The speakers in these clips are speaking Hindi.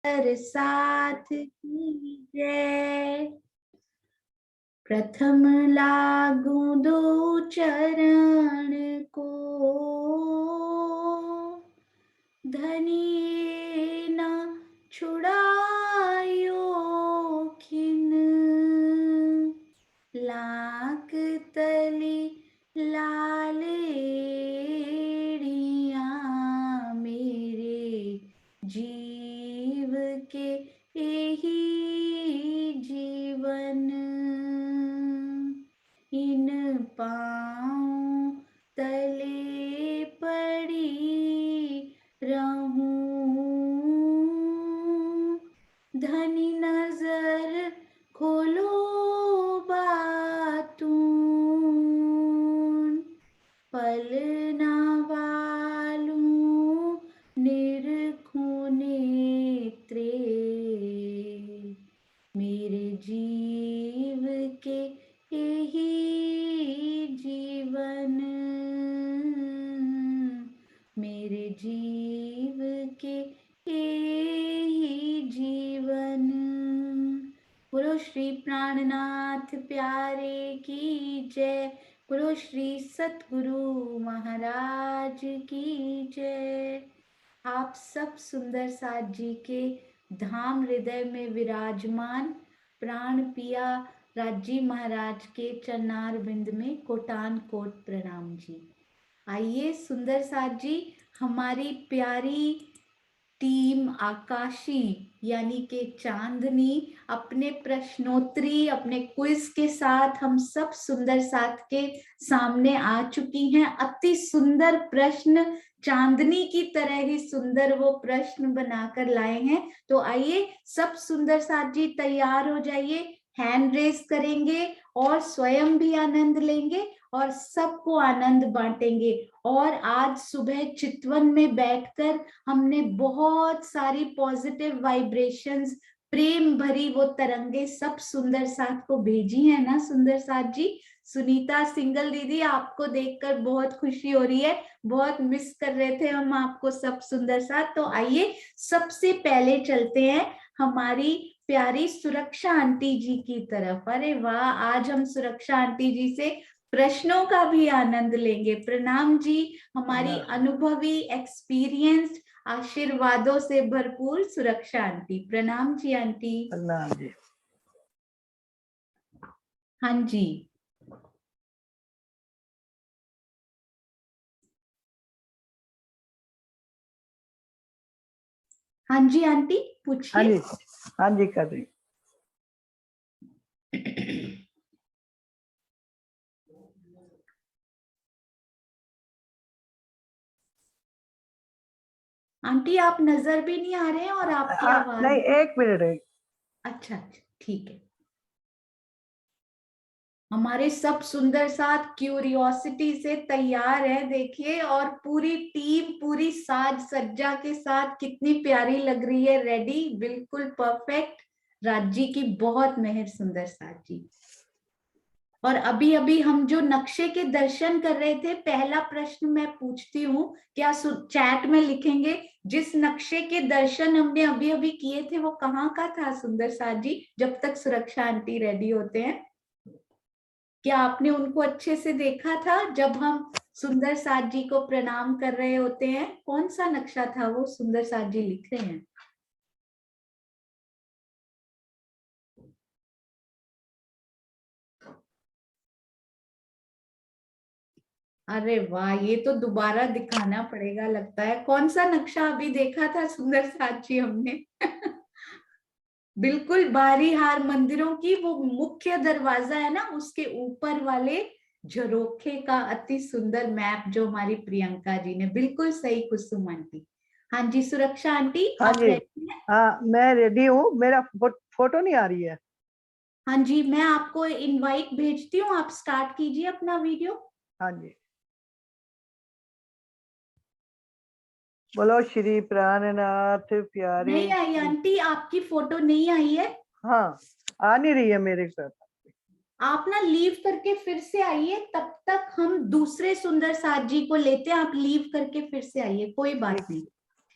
साथ की जय। प्रथम लागू दो चरण को, धनिये न छुड़ायो खिन। लाख तली लालेड़िया मेरे जीव के यही जीवन। इन पाँव तले पड़ी रहूं, धनी नजर खोलो बातून। पल ना वालूं निरखूं नेत्रे, मेरे जीव के यही जीवन। मेरे जीव के यही जीवन। बोलो श्री प्राणनाथ प्यारे की जय। बोलो श्री सतगुरु महाराज की जय। आप सब सुंदर साथ जी के धाम हृदय में विराजमान प्राण पिया राजी महाराज के चरणार बिंद में कोटान कोट प्रणाम जी। आइए सुंदर साथ जी, हमारी प्यारी टीम आकाशी यानी के चांदनी अपने प्रश्नोत्तरी, अपने क्विज के साथ हम सब सुंदर साथ के सामने आ चुकी हैं। अति सुंदर प्रश्न, चांदनी की तरह ही सुंदर वो प्रश्न बनाकर लाए हैं। तो आइए सब सुंदर साथ जी तैयार हो जाइए, हैंड रेस करेंगे और स्वयं भी आनंद लेंगे और सबको आनंद बांटेंगे। और आज सुबह चितवन में बैठकर हमने बहुत सारी पॉजिटिव वाइब्रेशंस, प्रेम भरी वो तरंगे सब सुंदर साथ को भेजी है ना सुंदर साथ जी। सुनीता सिंगल दीदी, आपको देखकर बहुत खुशी हो रही है, बहुत मिस कर रहे थे हम आपको सब सुंदर साथ। तो आइए सबसे पहले चलते हैं हमारी प्यारी सुरक्षा आंटी जी की तरफ। अरे वाह, आज हम सुरक्षा आंटी जी से प्रश्नों का भी आनंद लेंगे। प्रणाम जी, हमारी अनुभवी एक्सपीरियंस्ड आशीर्वादों से भरपूर सुरक्षा आंटी। प्रणाम जी आंटी। प्रणाम जी। हाँ जी, हाँ जी आंटी पूछिए। हाँ जी कर रही। आंटी आप नजर भी नहीं आ रहे हैं और आपकी आवाज नहीं, एक मिनट है। अच्छा ठीक है। हमारे सब सुंदर साथ क्यूरियोसिटी से तैयार है देखिए, और पूरी टीम पूरी साज सज्जा के साथ कितनी प्यारी लग रही है। रेडी, बिल्कुल परफेक्ट। राजी की बहुत मेहर सुंदर साथ जी। और अभी अभी हम जो नक्शे के दर्शन कर रहे थे, पहला प्रश्न मैं पूछती हूँ, क्या चैट में लिखेंगे जिस नक्शे के दर्शन हमने अभी अभी किए थे वो कहाँ का था सुंदर साथ जी, जब तक सुरक्षा आंटी रेडी होते हैं। क्या आपने उनको अच्छे से देखा था जब हम सुंदर साथ जी को प्रणाम कर रहे होते हैं? कौन सा नक्शा था वो, सुंदर साथ जी लिख रहे हैं। अरे वाह, ये तो दोबारा दिखाना पड़ेगा लगता है। कौन सा नक्शा अभी देखा था सुंदर साथ जी हमने? बिल्कुल बाहरी हार मंदिरों की वो मुख्य दरवाजा है ना, उसके ऊपर वाले झरोखे का अति सुंदर मैप जो हमारी प्रियंका जी ने, बिल्कुल सही कुसुम आंटी। हाँ जी सुरक्षा आंटी, हाँ आप जी, रेडी हैं? हाँ मैं रेडी हूँ। मेरा फोटो नहीं आ रही है। हाँ जी, मैं आपको इनवाइट भेजती हूँ, आप स्टार्ट कीजिए अपना वीडियो। हाँ जी। बोलो श्री प्राणनाथ प्यारे। नहीं आई आंटी, आपकी फोटो नहीं आई है। हाँ, आ नहीं रही है मेरे साथ। आप ना लीव करके फिर से आइए, तब तक हम दूसरे सुंदर साथ जी को लेते हैं। आप लीव करके फिर से आइए, कोई बात नहीं,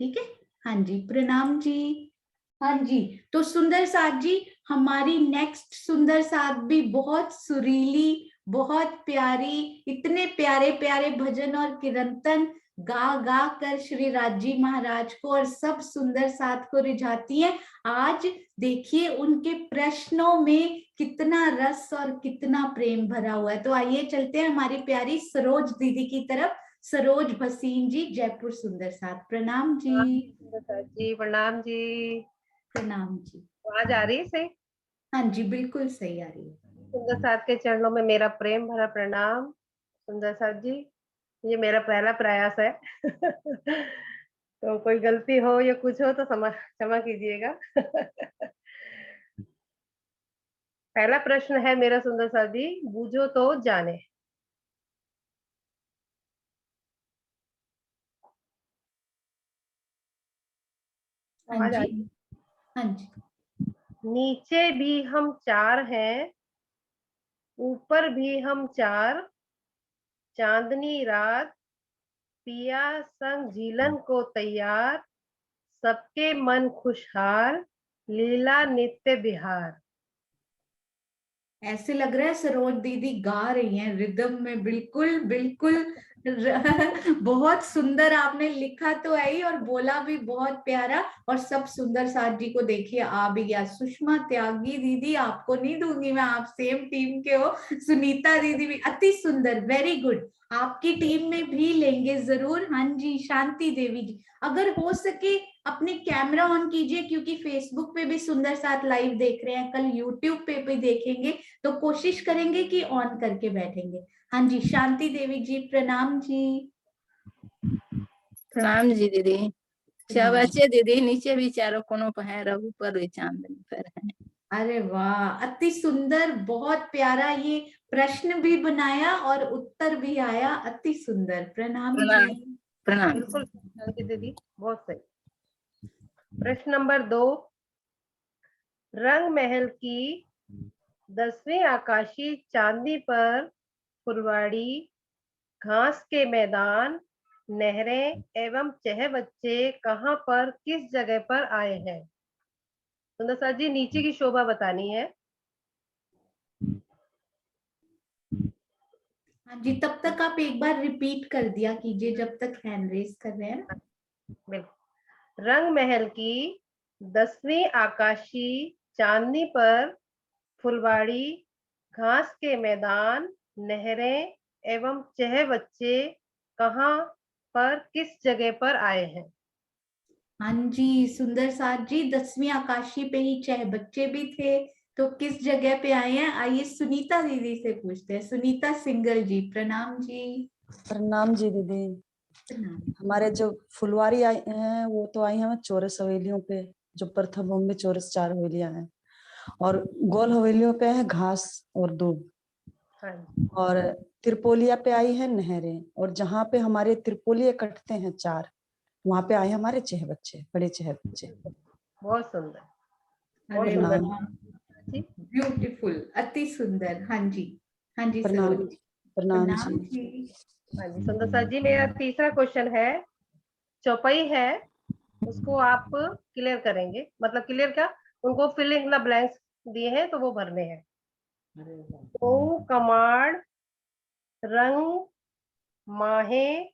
ठीक है। हाँ जी प्रणाम जी। हाँ जी, तो सुंदर साथ जी, हमारी नेक्स्ट सुंदर साथ भी बहुत सुरीली, बहुत प्यारी, इतने प्यारे प्यारे भजन और कीर्तन गा गा कर श्री राजी महाराज को और सब सुंदर साथ को रिझाती हैं। आज देखिए उनके प्रश्नों में कितना रस और कितना प्रेम भरा हुआ है। तो आइए चलते हैं हमारी प्यारी सरोज दीदी की तरफ। सरोज भसीन जी, जयपुर सुंदर साथ। प्रणाम जी। जी प्रणाम जी। प्रणाम जी। आवाज आ रही है सही? हाँ जी, बिल्कुल सही आ रही है। सुंदर साथ के चरणों में मेरा प्रेम भरा प्रणाम। सुंदर साथ जी, ये मेरा पहला प्रयास है तो कोई गलती हो या कुछ हो तो क्षमा कीजिएगा। पहला प्रश्न है मेरा सुंदर साथ जी, बूझो तो जाने। हाँ आवाज आ जी। रही? हाँ जी। नीचे भी हम चार हैं, ऊपर भी हम चार, चांदनी रात पिया संग झीलन को तैयार, सबके मन खुशहाल, लीला नित्य बिहार। ऐसे लग रहा है सरोज दीदी गा रही हैं रिदम में, बिल्कुल बिल्कुल। बहुत सुंदर आपने लिखा तो है ही और बोला भी बहुत प्यारा। और सब सुंदर साथ जी को देखिए आ भी गया। सुषमा त्यागी दीदी, आपको नहीं दूंगी मैं, आप सेम टीम के हो। सुनीता दीदी भी अति सुंदर, वेरी गुड। आपकी टीम में भी लेंगे जरूर। हाँ जी। शांति देवी जी, अगर हो सके अपने कैमरा ऑन कीजिए, क्योंकि फेसबुक पे भी सुंदर साथ लाइव देख रहे हैं, कल यूट्यूब पे भी देखेंगे, तो कोशिश करेंगे कि ऑन करके बैठेंगे। हाँ जी। शांति देवी जी, प्रणाम जी। प्रणाम जी दीदी। सब अच्छे दीदी, नीचे भी चारों कोनों पर है, और ऊपर भी चांदनी पर है। अरे वाह, अति सुंदर, बहुत प्यारा। ये प्रश्न भी बनाया और उत्तर भी आया, अति सुंदर। प्रणाम प्रणाम। जी। प्रणाम। बिल्कुल दीदी, बहुत सही। प्रश्न नंबर 2, रंग महल की 10वीं आकाशी चांदी पर फुलवाड़ी, घास के मैदान, नहरें एवं चह बच्चे कहाँ पर किस जगह पर आए हैं? सुंदर साथ जी, नीचे की शोभा बतानी है। हाँ जी, तब तक आप एक बार रिपीट कर दिया कीजिए जब तक हैंड रेस कर रहे हैं। बिल्कुल। रंग महल की 10वीं आकाशी चांदनी पर फुलवाड़ी, घास के मैदान, नहरें एवं चह बच्चे कहाँ पर किस जगह पर आए हैं? हाँ जी, सुंदर साथ जी, 10वीं आकाशी पे ही चह बच्चे भी थे, तो किस जगह पे आए हैं? आइए सुनीता दीदी से पूछते हैं। सुनीता सिंगल जी, प्रणाम जी। प्रणाम जी दीदी। प्रणाम। हमारे जो फुलवारी आई हैं वो तो आई हैं चौरस हवेलियों पे, जो प्रथम भूमि में चौरस 4 हवेलियां हैं, और गोल हवेलियों पे है घास और दूब, हाँ, और त्रिपोलिया पे आई है नहरें, और जहाँ पे हमारे त्रिपोलिया कटते हैं 4, वहां पे आए हमारे चह बच्चे, बड़े चह बच्चे। बहुत सुंदर, बहुत अरे सुंदर वाह, जी। ब्यूटीफुल, अति सुंदर। हाँ जी। हाँ जी प्रणाम। सरोज। प्रणाम प्रणाम जी। जी। हाँ जी सुंदर साथ जी, मेरा तीसरा क्वेश्चन है, चौपाई है उसको आप क्लियर करेंगे, मतलब क्लियर क्या, उनको फिल इन द ब्लैंक्स दिए हैं तो वो भरने हैं। तो कमाड़, रंग, माहे,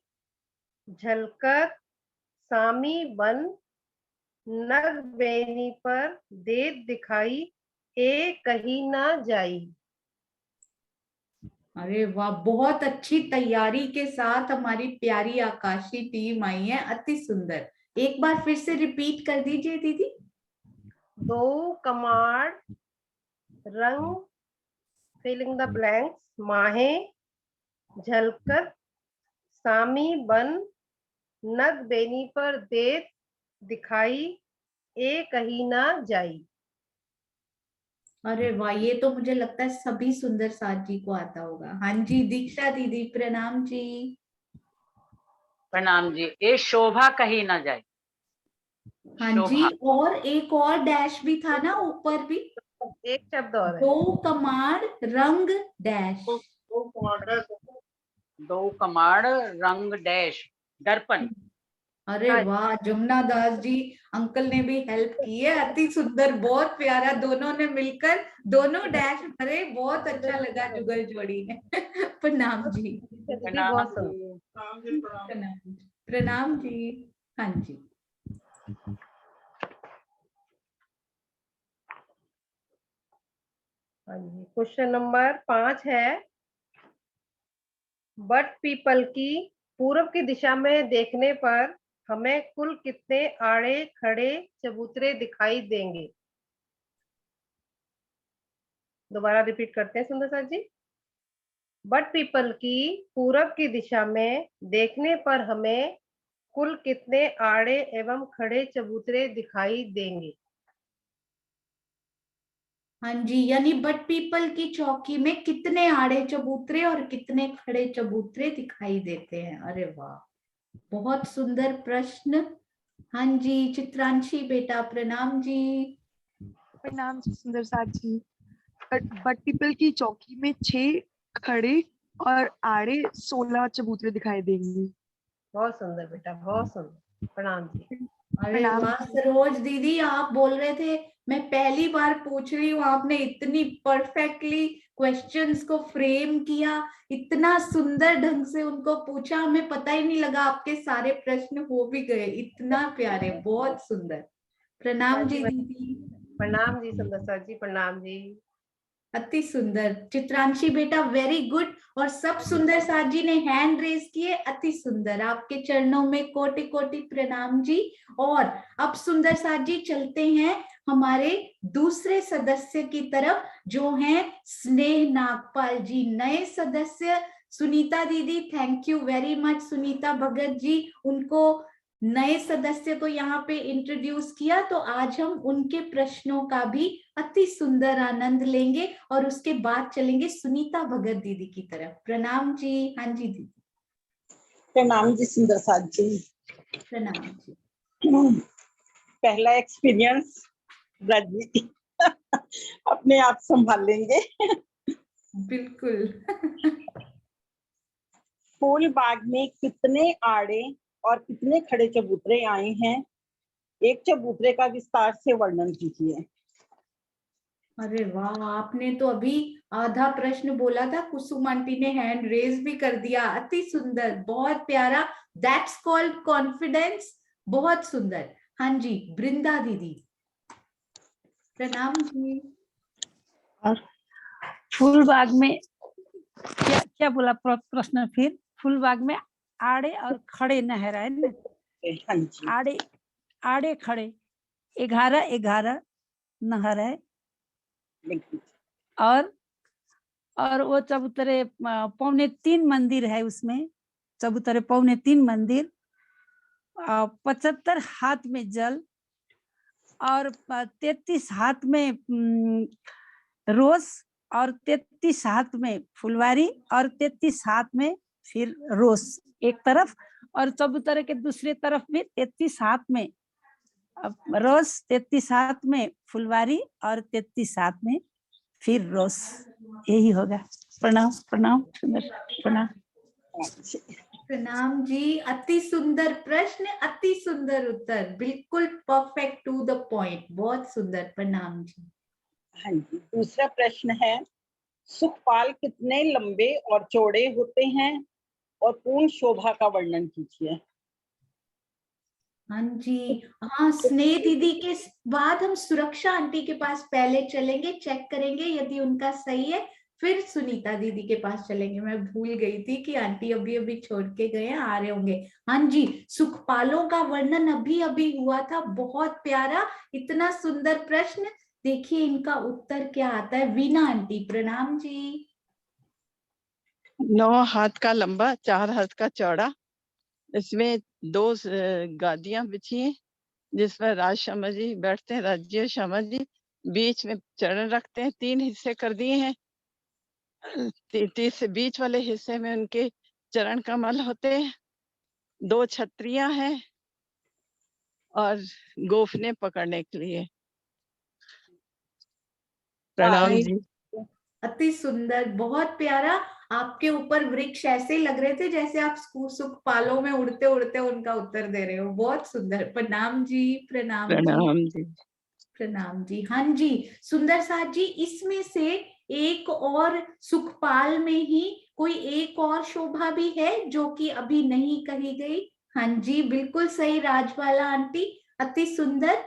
झलकत, सामी बन, नग बेनी पर दे दिखाई, ए कहीं ना जाई। अरे वाह, बहुत अच्छी तैयारी के साथ हमारी प्यारी आकाशी टीम आई है, अति सुंदर। एक बार फिर से रिपीट कर दीजिए दीदी। दो कमाड़, रंग, फिलिंग द ब्लैंक्स, माहे, झलकत, सामी बन, नग बेनी पर देत दिखाई, ए कहीं ना जाई। अरे वाह, ये तो मुझे लगता है सभी सुंदर साथ जी को आता होगा। हाँ जी। दीक्षा दीदी, प्रणाम जी। प्रणाम जी। ये शोभा कहीं ना जाए। हाँ जी, शोभा, और एक और डैश भी था ना ऊपर भी। एक शब्द और है। दो कमाड़, रंग डैश। दो कमाड़, रंग डैश, दर्पण। अरे हाँ। वाह, जमुना दास जी अंकल ने भी हेल्प की है, अति सुंदर, बहुत प्यारा, दोनों ने मिलकर दोनों डैश भरे, बहुत अच्छा लगा जुगल जोड़ी में। प्रणाम जी। दीदी प्रणाम बहुत सुंदर। प्रणाम, प्रणाम जी। हाँ जी। हाँ जी, क्वेश्चन नंबर 5 है, बट पीपल की पूर्व की दिशा में देखने पर हमें कुल कितने आड़े खड़े चबूतरे दिखाई देंगे? दोबारा रिपीट करते हैं सुंदर सर जी। बट पीपल की पूरब की दिशा में देखने पर हमें कुल कितने आड़े एवं खड़े चबूतरे दिखाई देंगे? हाँ जी, यानी बट पीपल की चौकी में कितने आड़े चबूतरे और कितने खड़े चबूतरे दिखाई देते हैं। अरे वाह, बहुत सुंदर प्रश्न। हाँ जी, चित्रांशी बेटा प्रणाम जी। प्रणाम जी सुंदर साथ जी। बट पीपल की चौकी में 6 खड़े और आड़े 16 चबूतरे दिखाई देंगे। बहुत सुंदर बेटा, बहुत सुंदर। प्रणाम जी। अरे प्रणाम वाह, जी। सरोज दीदी आप बोल रहे थे, मैं पहली बार पूछ रही हूँ, आपने इतनी परफेक्टली क्वेश्चंस को फ्रेम किया, इतना सुंदर ढंग से उनको पूछा, हमें पता ही नहीं लगा आपके सारे प्रश्न हो भी गए, इतना प्यारे, बहुत सुंदर। प्रणाम जी दीदी। प्रणाम जी सुंदर सर जी, प्रणाम जी। अति सुंदर। चित्रांशी बेटा वेरी गुड। और सब सुंदर साथ जी ने हैंड रेज किए, अति सुंदर, आपके चरणों में कोटि कोटि प्रणाम जी। और अब सुंदर साथ जी चलते हैं हमारे दूसरे सदस्य की तरफ, जो हैं स्नेह नागपाल जी, नए सदस्य। सुनीता दीदी, thank you very much Sunita Bhagat ji, उनको नए सदस्य को यहाँ पे इंट्रोड्यूस किया, तो आज हम उनके प्रश्नों का भी अति सुंदर आनंद लेंगे और उसके बाद चलेंगे सुनीता भगत दीदी की तरफ। प्रणाम जी। हाँ जी दीदी। प्रणाम जी सुंदर साथ जी। प्रणाम जी। पहला एक्सपीरियंस ब्रज जी अपने आप संभाल लेंगे। बिल्कुल। फूल बाग में कितने आड़े और कितने खड़े चबूतरे आए हैं? एक चबूतरे का विस्तार से वर्णन कीजिए। अरे वाह, आपने तो अभी आधा प्रश्न बोला था, कुसुम आंटी ने हैंड रेज भी कर दिया, अति सुंदर, बहुत प्यारा, दैट्स कॉल्ड कॉन्फिडेंस, बहुत सुंदर। हाँ जी, वृंदा दीदी। प्रणाम जी। और फूलबाग में क्या क्या बोला प्रश्न फिर? फूलबाग में आड़े और खड़े नहर है ना? हाँ जी। आड़े आड़े खड़े 11 नहर है। और वो चबूतरे 3.25 मंदिर है उसमें, चबूतरे 3.25 मंदिर, 75 हाथ में जल और 33 हाथ में रोज और 33 हाथ में फुलवारी और 33 हाथ में फिर रोज एक तरफ, और चबूतरे के दूसरे तरफ भी 33 हाथ में रोज, 33 हाथ में फुलवारी और 33 हाथ में फिर रोज। यही होगा। प्रणाम प्रणाम प्रणाम। प्रणाम जी, अति सुंदर प्रश्न, अति सुंदर उत्तर, बिल्कुल परफेक्ट टू द पॉइंट, बहुत सुंदर। प्रणाम जी। हाँ जी। दूसरा प्रश्न है, सुखपाल कितने लंबे और चौड़े होते हैं और पूर्ण शोभा का वर्णन कीजिए। हाँ जी। हाँ, स्नेह दीदी के बाद हम सुरक्षा आंटी के पास पहले चलेंगे, चेक करेंगे यदि उनका सही है, फिर सुनीता दीदी के पास चलेंगे। मैं भूल गई थी कि आंटी अभी अभी छोड़ के गए हैं, आ रहे होंगे। हाँ जी, सुखपालों का वर्णन अभी अभी हुआ था, बहुत प्यारा, इतना सुंदर प्रश्न। देखिए इनका उत्तर क्या आता है। वीना आंटी, प्रणाम जी। 9 हाथ का लंबा, 4 हाथ का चौड़ा, इसमें 2 गादियां बिछी हैं जिस पर राज शर्मा जी बैठते हैं, राज्य शर्मा जी बीच में चरण रखते हैं। 3 हिस्से कर दिए हैं। तीसरे बीच वाले हिस्से में उनके चरण कमल होते हैं। 2 छतरियां हैं और गोफने पकड़ने के लिए। प्रणाम जी। अति सुंदर, बहुत प्यारा। आपके ऊपर वृक्ष ऐसे लग रहे थे जैसे आप सुखपालों में उड़ते उड़ते उनका उत्तर दे रहे हो। बहुत सुंदर। प्रणाम जी, प्रणाम जी, प्रणाम जी। प्रणाम जी। हाँ जी सुंदर साथ जी, इसमें से एक और सुखपाल में ही कोई एक और शोभा भी है जो कि अभी नहीं कही गई। हाँ जी बिल्कुल सही राजबाला आंटी, अति सुंदर,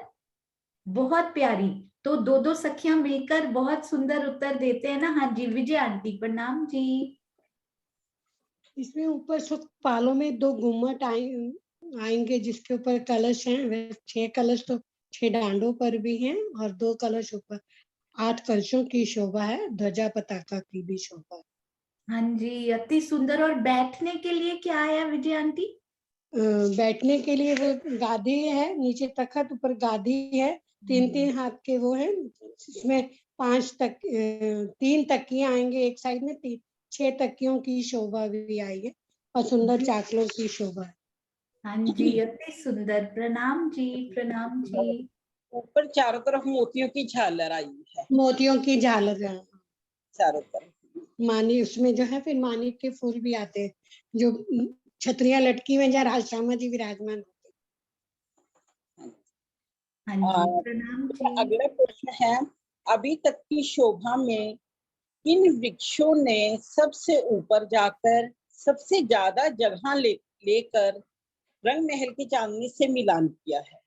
बहुत प्यारी। तो दो दो सखियां मिलकर बहुत सुंदर उत्तर देते हैं ना। हाँ जी विजय आंटी प्रणाम जी। इसमें ऊपर सुखपालों में 2 गुम्मट आएंगे जिसके ऊपर कलश हैं। वह 6 कलश तो 6 डांडों पर भी हैं और 2 कलश ऊपर 8 कलशों की शोभा है। ध्वजा पताका की भी शोभा है। हाँ जी अति सुंदर। और बैठने के लिए क्या आया विजय आंटी? बैठने के लिए वो गादी है, नीचे तखत ऊपर गादी है, 3-3 हाथ के वो है। इसमें 3 तकियां आएंगे एक साइड में, 6 तकियों की शोभा भी आई है और सुंदर चाकलों की शोभा है। हाँ जी अति सुंदर। प्रणाम जी, प्रणाम जी। ऊपर चारों तरफ मोतियों की झालर आई है, मोतियों की झालर है चारों तरफ। मानी उसमें जो है, फिर मानिक के फूल भी आते हैं जो छतरियां लटकी हुई जहाँ राजश्यामा जी विराजमान होते हैं। हाँ जी प्रणाम जी। अगला प्रश्न है, अभी तक की शोभा में किन वृक्षों ने सबसे ऊपर जाकर सबसे ज्यादा जगह लेकर रंग महल की चांदनी से मिलान किया है?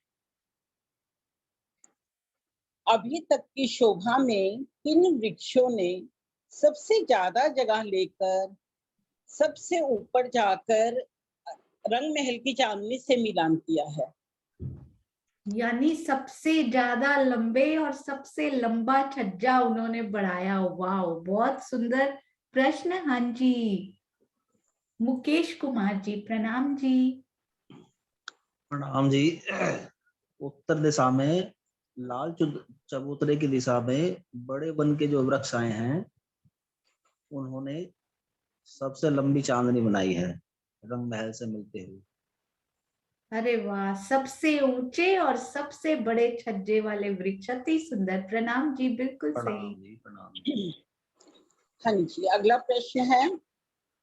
अभी तक की शोभा में किन वृक्षों ने सबसे ज्यादा जगह लेकर सबसे ऊपर जाकर रंग महल की चांदनी से मिलान किया है? यानी सबसे ज्यादा लंबे और सबसे लंबा छज्जा उन्होंने बढ़ाया। वाह बहुत सुंदर प्रश्न। हाँ जी मुकेश कुमार जी प्रणाम जी। प्रणाम जी। उत्तर दिशा में लाल चबूतरे की दिशा में बड़े वन के जो वृक्ष आए हैं उन्होंने सबसे लंबी चांदनी बनाई है रंग महल से मिलते हुए। अरे वाह, सबसे ऊंचे और सबसे बड़े छज्जे वाले वृक्ष, अति सुंदर। प्रणाम जी, बिल्कुल सही। प्रणाम। हाँ जी अगला प्रश्न है,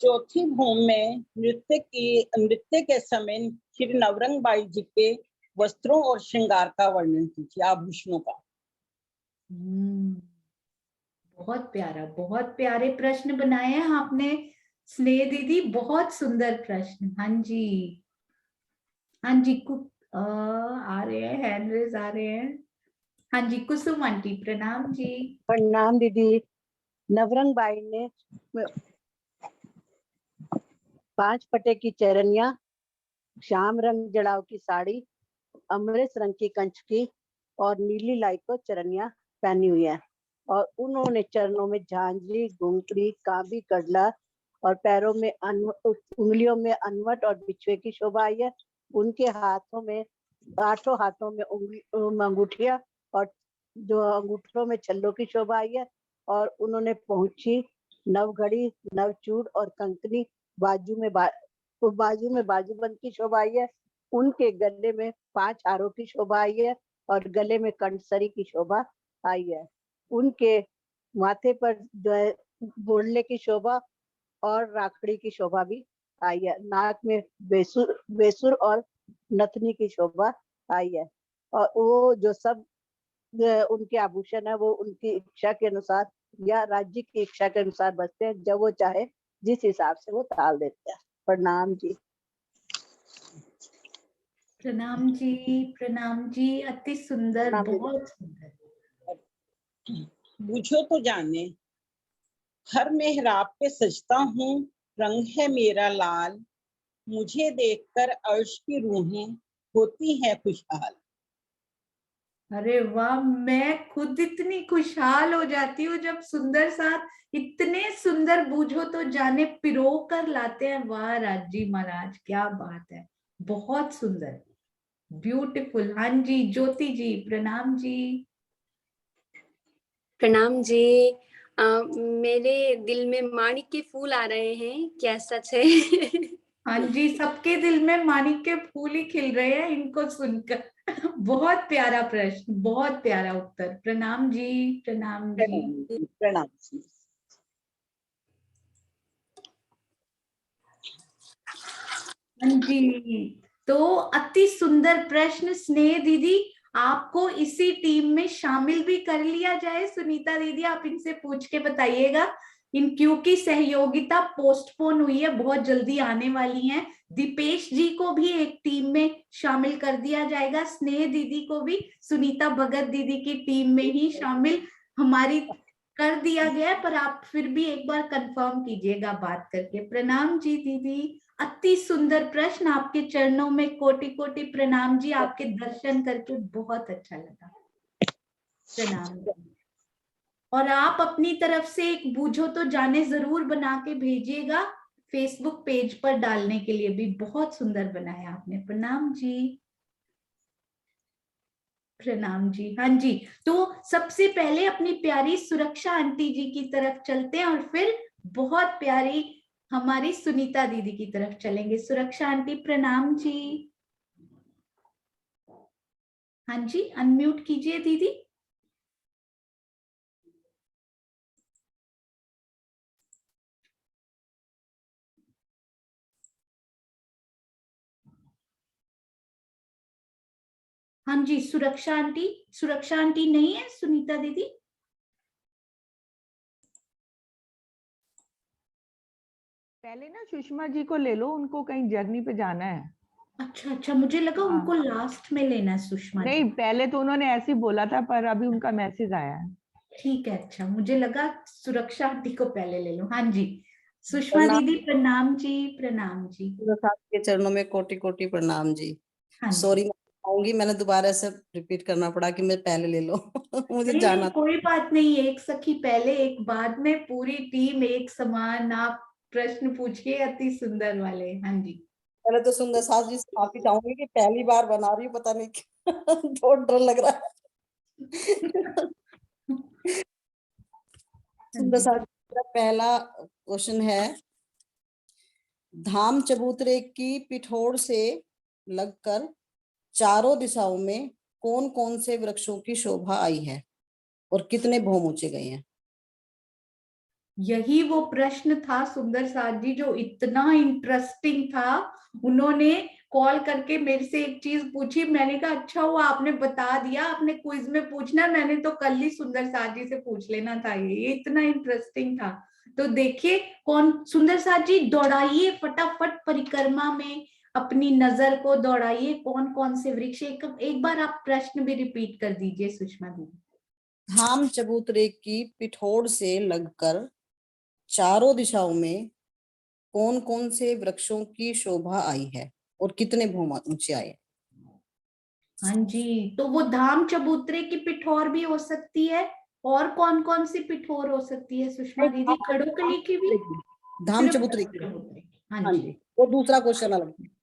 चौथी भूमि में नृत्य के समय श्री नवरंग बाई जी के वस्त्रों और श्रृंगार का वर्णन कीजिए, आभूषणों का। बहुत प्यारा, बहुत प्यारे प्रश्न बनाए हैं आपने स्नेह दीदी, बहुत सुंदर प्रश्न। हाँ जी, हाँ जी आ रहे हैं, हैंड रेज आ रहे हैं। हाँ जी कुसुम आंटी प्रणाम जी। प्रणाम दीदी। नवरंग बाई ने 5 पटे की चरनिया, श्याम रंग जड़ाव की साड़ी, अमृत रंग की कंचकी और नीली लाई को चरनिया पहनी हुई है और उन्होंने चरणों में झांझरी, घुंघरी, काबी, कड़ला और पैरों में उंगलियों में अनवट और बिछुए की शोभा आई है। उनके हाथों में 8 हाथों में अंगूठिया और जो अंगूठों में छल्लों की शोभा आई है और उन्होंने पहुंची, नवघड़ी, नवचूड़ और कंकनी बाजू में बाजूबंद की शोभा आई है। उनके गले में 5 हारों की शोभा आई है और गले में कंठसरी की शोभा आई है। उनके माथे पर जो है बोलने की शोभा और राखड़ी की शोभा भी आई है। नाक में बेसुर और नथनी की शोभा आई है और वो जो सब उनके आभूषण है वो उनकी इच्छा के अनुसार या राज्य की इच्छा के अनुसार बचते हैं, जब वो चाहे जिस हिसाब से वो ताल देते हैं। प्रणाम जी। प्रणाम जी, प्रणाम जी, अति सुंदर, बहुत सुंदर। पूछो तो जाने, हर मेहराब पे सजता हूँ, रंग है मेरा लाल, मुझे देखकर अर्श की रूहें होती हैं खुशहाल। अरे वाह, मैं खुद इतनी खुशहाल हो जाती हूँ जब सुंदर साथ इतने सुंदर बूझो तो जाने पिरो कर लाते हैं। वाह राजी महाराज, क्या बात है, बहुत सुंदर, ब्यूटीफुल। हाँ जी ज्योति जी प्रणाम जी। प्रणाम जी। मेरे दिल में माणिक के फूल आ रहे हैं, क्या सच है? हाँ जी, सबके दिल में माणिक के फूल ही खिल रहे हैं इनको सुनकर। बहुत प्यारा प्रश्न, बहुत प्यारा उत्तर। प्रणाम जी, प्रणाम जी, प्रणाम जी। हाँ जी, तो अति सुंदर प्रश्न। स्नेह दीदी, आपको इसी टीम में शामिल भी कर लिया जाए? सुनीता दीदी, आप इनसे पूछ के बताइएगा। इन क्योंकि सहयोगिता पोस्टपोन हुई है, बहुत जल्दी आने वाली हैं। दीपेश जी को भी एक टीम में शामिल कर दिया जाएगा, स्नेह दीदी को भी सुनीता भगत दीदी की टीम में ही शामिल हमारी कर दिया गया है, पर आप फिर भी एक बार कंफर्म कीजिएगा बात करके। प्रणाम जी दीदी, अति सुंदर प्रश्न, आपके चरणों में कोटि कोटि प्रणाम जी, आपके दर्शन करके बहुत अच्छा लगा। प्रणाम जी। और आप अपनी तरफ से एक बूझो तो जाने जरूर बना के भेजिएगा, फेसबुक पेज पर डालने के लिए भी। बहुत सुंदर बनाया आपने। प्रणाम जी। प्रणाम जी। हाँ जी, तो सबसे पहले अपनी प्यारी सुरक्षा आंटी जी की तरफ चलते हैं और फिर बहुत प्यारी हमारी सुनीता दीदी की तरफ चलेंगे। सुरक्षा आंटी प्रणाम जी। हाँ जी, अनम्यूट कीजिए दीदी। हाँ जी, सुरक्षा आंटी नहीं है सुनीता दीदी? पहले ना सुषमा जी को ले लो, उनको कहीं जर्नी पे जाना है। अच्छा अच्छा, मुझे लगा उनको लास्ट में लेना है सुषमा जी। नहीं, पहले तो उन्होंने ऐसे ही बोला था, पर अभी उनका मैसेज आया है। ठीक है, अच्छा, मुझे लगा सुरक्षा आंटी को पहले ले लो। हाँ जी, सुषमा दीदी प्रणाम जी। प्रणाम जी। के चरणों में कोटि कोटि प्रणाम जी। हाँ जी। सॉरी, आऊंगी, मैंने दोबारा से रिपीट करना पड़ा कि मैं पहले ले लो। मुझे नहीं, जाना था। कोई बात नहीं, एक सखी पहले एक बाद में, पूरी टीम एक समान। आप प्रश्न पूछिए अति सुंदर वाले। हाँ जी। पहले तो सुंदर सास जी से माफी चाहूंगी कि पहली बार बना रही हूँ, पता नहीं बहुत डर लग रहा है। सुंदर सास जी का पहला क्वेश्चन है, धाम चबूतरे की पिठोर से लगकर चारों दिशाओं में कौन कौन से वृक्षों की शोभा आई है और कितने भौम ऊंचे गए हैं? यही वो प्रश्न था सुंदर साथ जी जो इतना इंटरेस्टिंग था। उन्होंने कॉल करके मेरे से एक चीज पूछी, मैंने कहा अच्छा हुआ आपने बता दिया, आपने क्विज में पूछना, मैंने तो कल ही सुंदर साथ जी से पूछ लेना था। ये इतना इंटरेस्टिंग था। तो देखिए कौन, सुंदर साथ जी दौड़ाइए फटाफट परिक्रमा में, अपनी नजर को दौड़ाइए, कौन कौन से वृक्ष। एक बार आप प्रश्न भी रिपीट कर दीजिए सुषमा दीदी। धाम चबूतरे की पिठोर से लगकर चारों दिशाओं में कौन कौन से वृक्षों की शोभा आई है और कितने भौम ऊंचे आए? हाँ जी, तो वो धाम चबूतरे की पिठोर भी हो सकती है, और कौन कौन सी पिठोर हो सकती है सुषमा दीदी? खड़ोकली की भी? धाम चबूतरे की। हाँ जी, वो दूसरा क्वेश्चन अलग है।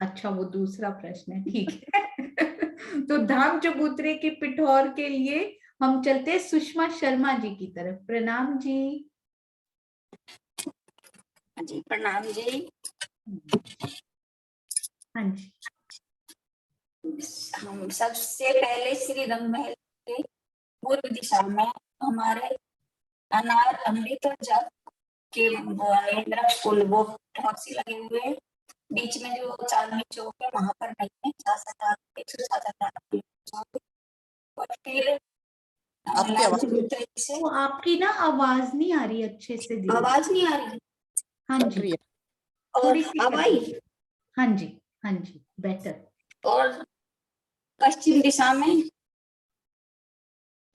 अच्छा, वो दूसरा प्रश्न है, ठीक है। तो धाम चबूतरे की पिठोर के लिए हम चलते हैं सुषमा शर्मा जी की तरफ। प्रणाम जी। जी प्रणाम जी। हाँ जी। हम सबसे पहले श्री रंग महल के पूर्व दिशा में हमारे अनार, अमृत और जब के वो वृक्ष फूल वो बहुत सी लगे हुए हैं। बीच में जो चांदनी चौक है वहां पर नहीं है, 167 और फिर तो आपकी ना आवाज नहीं आ रही अच्छे से दीदी। आवाज नहीं आ रही? हाँ जी, और अब आई? हाँ जी, हाँ जी, बेटर। और पश्चिम दिशा में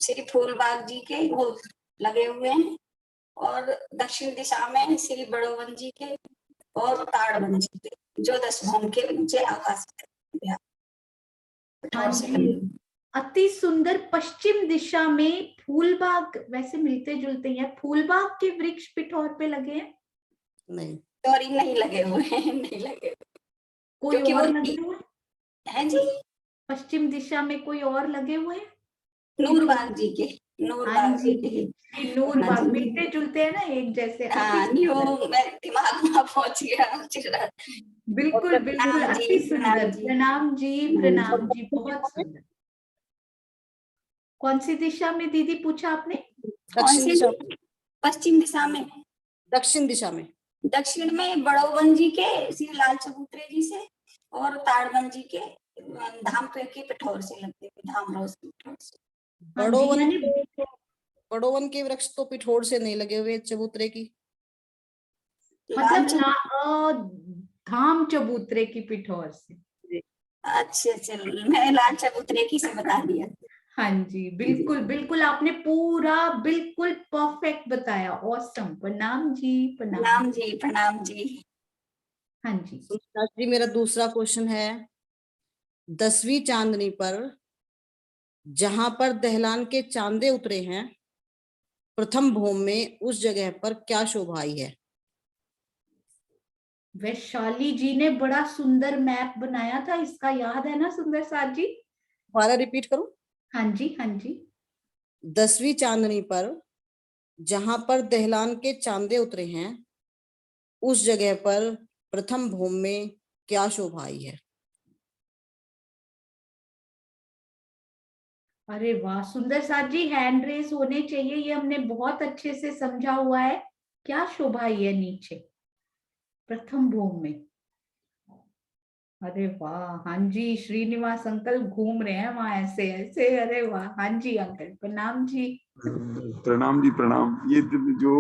श्री फूलबाग जी के वो लगे हुए हैं, और दक्षिण दिशा में श्री बड़ोवन जी के और ताड़वन जी के, जो 10 भौम के नीचे आकाश में। हाँ जी, अति सुंदर। पश्चिम दिशा में फूलबाग, वैसे मिलते जुलते हैं, फूलबाग के वृक्ष पिठोर पे लगे हैं? नहीं, सॉरी, नहीं लगे हुए हैं, नहीं लगे हुए। कोई और लगे हुए हैं जी? पश्चिम दिशा में कोई और लगे हुए हैं? नूरबाग जी के, नूरबाग जी के। नूरबाग मिलते जुलते हैं ना, एक जैसे। दिमाग में पहुंच गया। बिल्कुल बिल्कुल, अति सुंदर। प्रणाम जी, प्रणाम जी, बहुत सुंदर। कौन सी दिशा में दीदी पूछा आपने? दक्षिण दिशा। पश्चिम दिशा में। दक्षिण दिशा में। दक्षिण में बड़ोवन जी के श्री लाल चबूतरे जी से और ताड़वन जी के धाम की पिठौर से लगते हुए, धाम रोज की पिठौर से। बड़ोवन के वृक्ष तो पिठोर से नहीं लगे हुए, चबूतरे की मतलब धाम चबूतरे की पिठौर से। अच्छा, मैंने लाल चबूतरे की से बता दिया। हाँ जी, बिल्कुल बिल्कुल, आपने पूरा बिल्कुल परफेक्ट बताया। ऑसम। प्रणाम जी। प्रणाम जी। प्रणाम जी। हाँ जी। जी, मेरा दूसरा क्वेश्चन है, 10वीं चांदनी पर जहां पर दहलान के चांदे उतरे हैं प्रथम भोम में, उस जगह पर क्या शोभा आई है? वैशाली जी ने बड़ा सुंदर मैप बनाया था इसका, याद है ना सुंदर साथ जी? दोबारा रिपीट करूं? हाँ जी, हाँ जी। 10वीं चांदनी पर जहां पर दहलान के चांदे उतरे हैं उस जगह पर प्रथम भोम में क्या शोभा आई है? अरे वाह सुंदर साथ जी, हैंड रेस होने चाहिए, ये हमने बहुत अच्छे से समझा हुआ है। क्या शोभा आई है नीचे प्रथम भोम में? अरे वाह, हाँ जी, श्रीनिवास अंकल घूम रहे हैं वहां ऐसे ऐसे। अरे वाह, हाँ जी अंकल। प्रणाम जी। प्रणाम जी, प्रणाम। ये जो